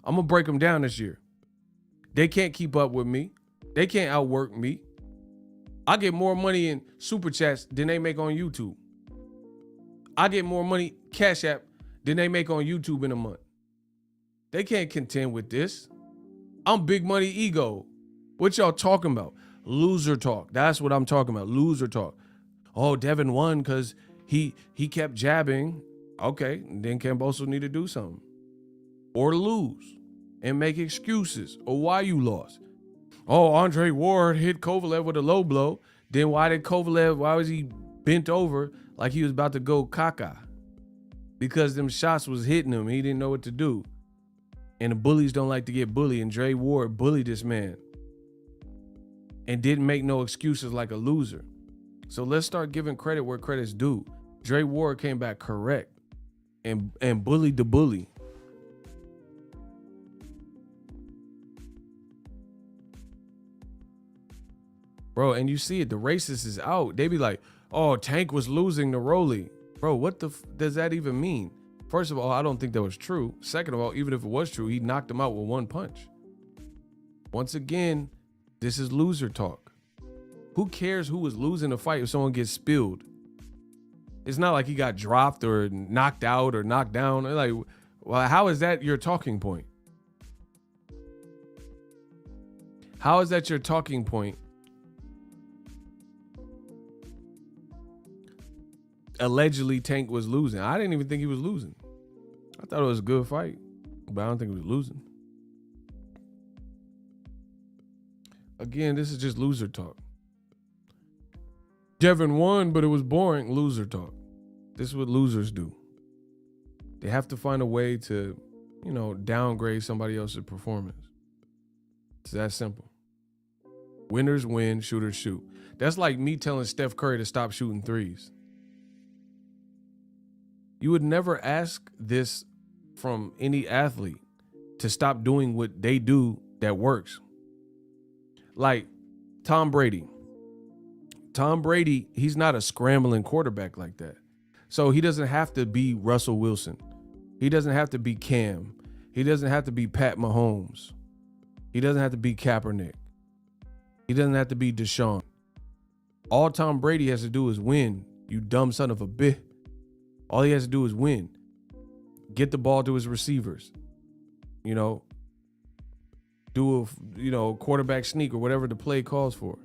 I'm gonna break them down this year. They can't keep up with me. They can't outwork me. I get more money in super chats than they make on YouTube. I get more money Cash App than they make on YouTube in a month. They can't contend with this. I'm big money ego. What y'all talking about? Loser talk. That's what I'm talking about. Loser talk. Oh, Devin won because he kept jabbing. Okay, then Kambosos need to do something. Or lose and make excuses or why you lost. Oh, Andre Ward hit Kovalev with a low blow. Then why was he bent over like he was about to go caca? Because them shots was hitting him. He didn't know what to do. And the bullies don't like to get bullied. And Dre Ward bullied this man and didn't make no excuses like a loser. So let's start giving credit where credit's due. Dre Ward came back correct and bullied the bully. Bro, and you see it, the racist is out. They be like, oh, Tank was losing to Rolly. Bro, what the does that even mean? First of all, I don't think that was true. Second of all, even if it was true, he knocked him out with one punch. Once again, this is loser talk. Who cares who was losing a fight if someone gets spilled? It's not like he got dropped or knocked out or knocked down. Like, well, how is that your talking point? How is that your talking point? Allegedly Tank was losing. I didn't even think he was losing. I thought it was a good fight, but I don't think he was losing. Again, this is just loser talk. Devin won, but it was boring. Loser talk. This is what losers do. They have to find a way to, downgrade somebody else's performance. It's that simple. Winners win, shooters shoot. That's like me telling Steph Curry to stop shooting threes. You would never ask this from any athlete to stop doing what they do that works. Like Tom Brady. Tom Brady, he's not a scrambling quarterback like that. So he doesn't have to be Russell Wilson. He doesn't have to be Cam. He doesn't have to be Pat Mahomes. He doesn't have to be Kaepernick. He doesn't have to be Deshaun. All Tom Brady has to do is win, you dumb son of a bitch. All he has to do is win. Get the ball to his receivers. You know, do a quarterback sneak or whatever the play calls for.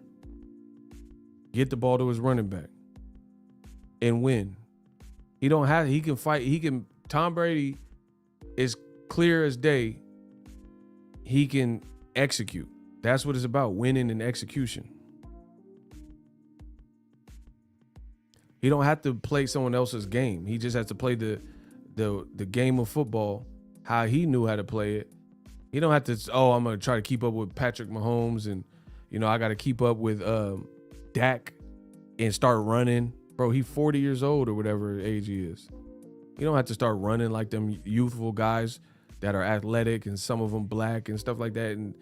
Get the ball to his running back and win. He can fight. Tom Brady is clear as day. He can execute. That's what it's about, winning and execution. He don't have to play someone else's game. He just has to play the game of football how he knew how to play it. He don't have to, I'm going to try to keep up with Patrick Mahomes and, I got to keep up with Dak and start running. Bro, he's 40 years old or whatever age he is. You don't have to start running like them youthful guys that are athletic and some of them black and stuff like that. And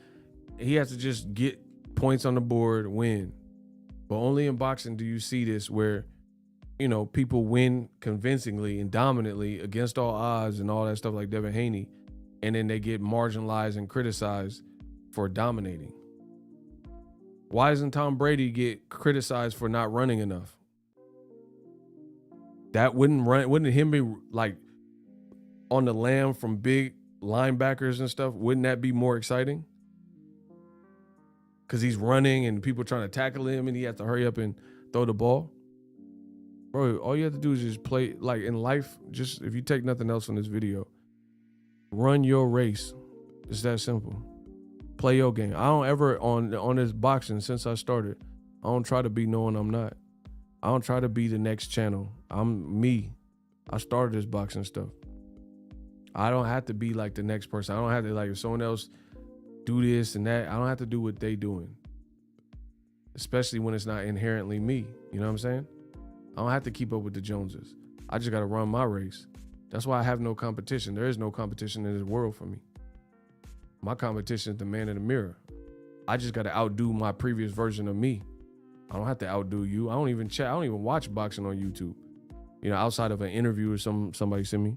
he has to just get points on the board, win. But only in boxing do you see this where, people win convincingly and dominantly against all odds and all that stuff like Devin Haney. And then they get marginalized and criticized for dominating. Why doesn't Tom Brady get criticized for not running enough? That wouldn't him be like on the lam from big linebackers and stuff? Wouldn't that be more exciting? Because he's running and people trying to tackle him and he has to hurry up and throw the ball. Bro, all you have to do is just play, like in life, just if you take nothing else from this video, run your race. It's that simple. Play your game. I don't ever, on this boxing, since I started, I don't try to be no one I'm not. I don't try to be the next channel. I'm me. I started this boxing stuff. I don't have to be like the next person. I don't have to, like, if someone else do this and that, I don't have to do what they doing. Especially when it's not inherently me. You know what I'm saying? I don't have to keep up with the Joneses. I just got to run my race. That's why I have no competition. There is no competition in this world for me. My competition is the man in the mirror. I just got to outdo my previous version of me. I don't have to outdo you. I don't even chat. I don't even watch boxing on YouTube. Outside of an interview or somebody send me.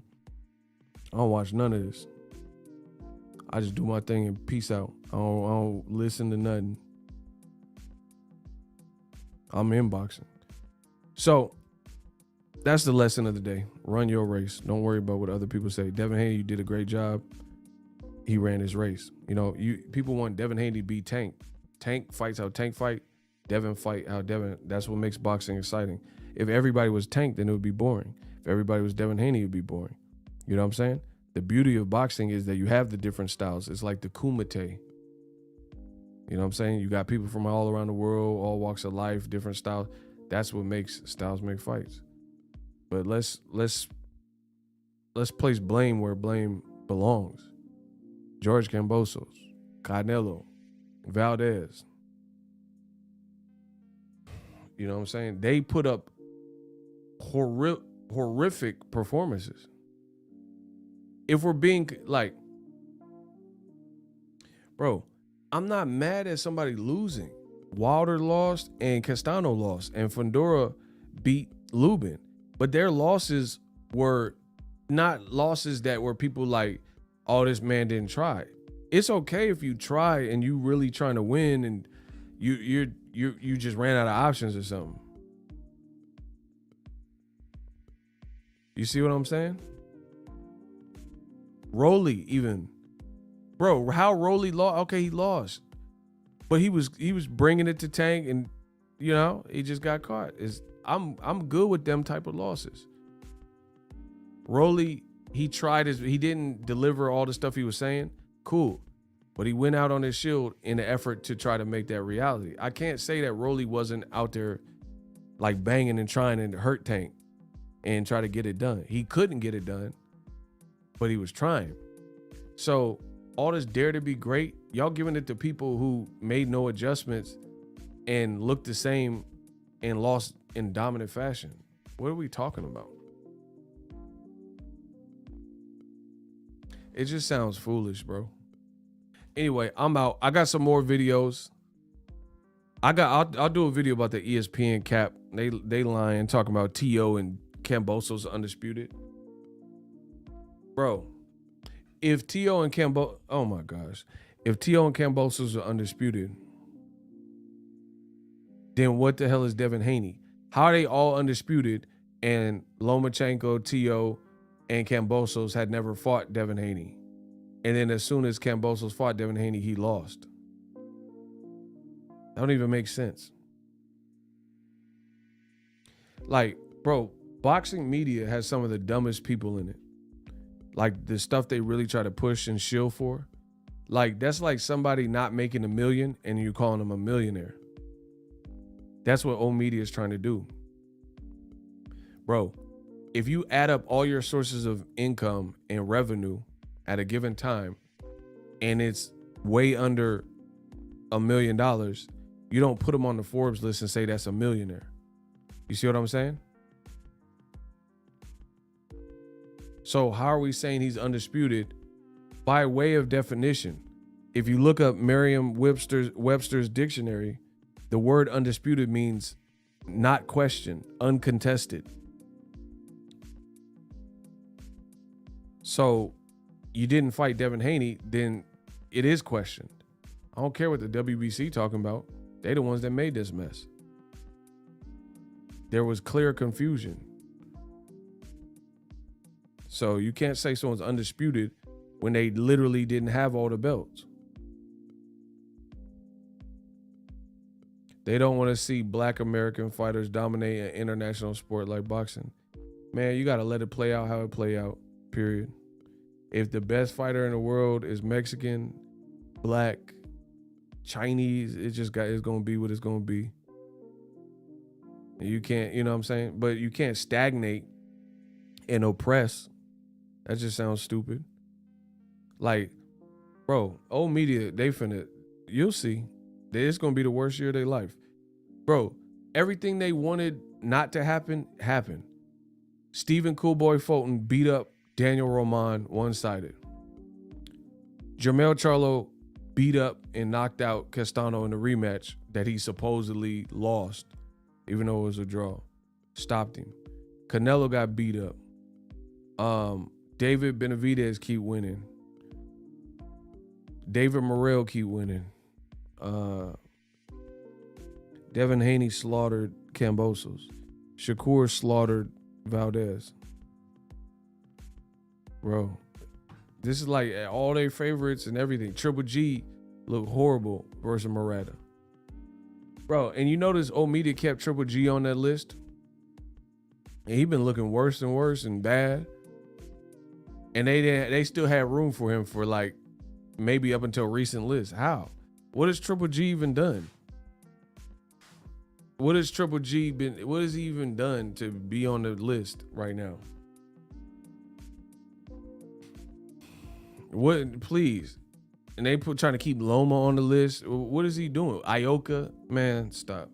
I don't watch none of this. I just do my thing and peace out. I don't listen to nothing. I'm in boxing. So that's the lesson of the day. Run your race. Don't worry about what other people say. Devin Haney, you did a great job. He ran his race. People want Devin Haney to be Tank. Tank fights how Tank fight. Devin fight how Devin. That's what makes boxing exciting. If everybody was Tank, then it would be boring. If everybody was Devin Haney, it would be boring. You know what I'm saying? The beauty of boxing is that you have the different styles. It's like the kumite. You know what I'm saying? You got people from all around the world, all walks of life, different styles. That's what makes styles make fights. But let's place blame where blame belongs. George Kambosos, Canelo, Valdez. You know what I'm saying? They put up horrific performances. If we're being like, bro, I'm not mad at somebody losing. Wilder lost and Castano lost and Fundora beat Lubin. But their losses were not losses that were people like, oh, this man didn't try. It's okay if you try and you really trying to win and you just ran out of options or something. You see what I'm saying? Rolly even. Bro, how Rolly lost? Okay, he lost. But he was bringing it to Tank and, he just got caught. I'm good with them type of losses. Rolly, he didn't deliver all the stuff he was saying. Cool. But he went out on his shield in an effort to try to make that reality. I can't say that Rolly wasn't out there like banging and trying to hurt Tank and try to get it done. He couldn't get it done, but he was trying. So all this dare to be great, y'all giving it to people who made no adjustments and looked the same and lost in dominant fashion. What are we talking about? It just sounds foolish, bro. Anyway, I'm out. I got some more videos. I'll do a video about the ESPN cap. They lying, talking about T.O. and Kambosos undisputed. Bro, if T.O. and oh my gosh. If T.O. and Kambosos are undisputed, then what the hell is Devin Haney? How are they all undisputed and Lomachenko, T.O., and Kambosos had never fought Devin Haney? And then as soon as Kambosos fought Devin Haney, he lost. That don't even make sense. Like, bro, boxing media has some of the dumbest people in it. Like, the stuff they really try to push and shill for. Like, that's like somebody not making $1 million and you calling them a millionaire. That's what old media is trying to do. Bro, if you add up all your sources of income and revenue at a given time and it's way under $1 million, you don't put them on the Forbes list and say that's a millionaire. You see what I'm saying? So how are we saying he's undisputed? By way of definition, if you look up Merriam-Webster's dictionary, the word undisputed means not questioned, uncontested. So you didn't fight Devin Haney, then it is questioned. I don't care what the WBC talking about. They the ones that made this mess. There was clear confusion. So you can't say someone's undisputed when they literally didn't have all the belts. They don't want to see Black American fighters dominate an international sport like boxing. Man, you got to let it play out how it play out, period. If the best fighter in the world is Mexican, Black, Chinese, it's going to be what it's going to be. And you can't, you know what I'm saying? But you can't stagnate and oppress. That just sounds stupid. Like, bro, old media, you'll see. It's going to be the worst year of their life. Bro, everything they wanted not to happen, happened. Stephen Coolboy Fulton beat up Daniel Roman one-sided. Jermell Charlo beat up and knocked out Castano in the rematch that he supposedly lost, even though it was a draw. Stopped him. Canelo got beat up. David Benavidez keep winning. David Morrell keep winning. Devin Haney slaughtered Kambosos. Shakur slaughtered Valdez. Bro, this is like all their favorites and everything. Triple G looked horrible versus Murata. Bro, and you notice old media kept Triple G on that list? And he been looking worse and worse and bad. And they still had room for him for like maybe up until recent lists. How? What has Triple G even done? What has he even done to be on the list right now? What, please? And they trying to keep Loma on the list. What is he doing? Ioka, man, stop.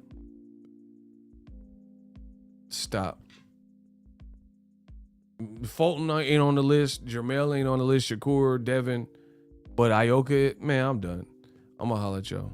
Fulton ain't on the list. Jermell ain't on the list. Shakur, Devin, but Ioka, man, I'm done. I'm gonna holler at y'all.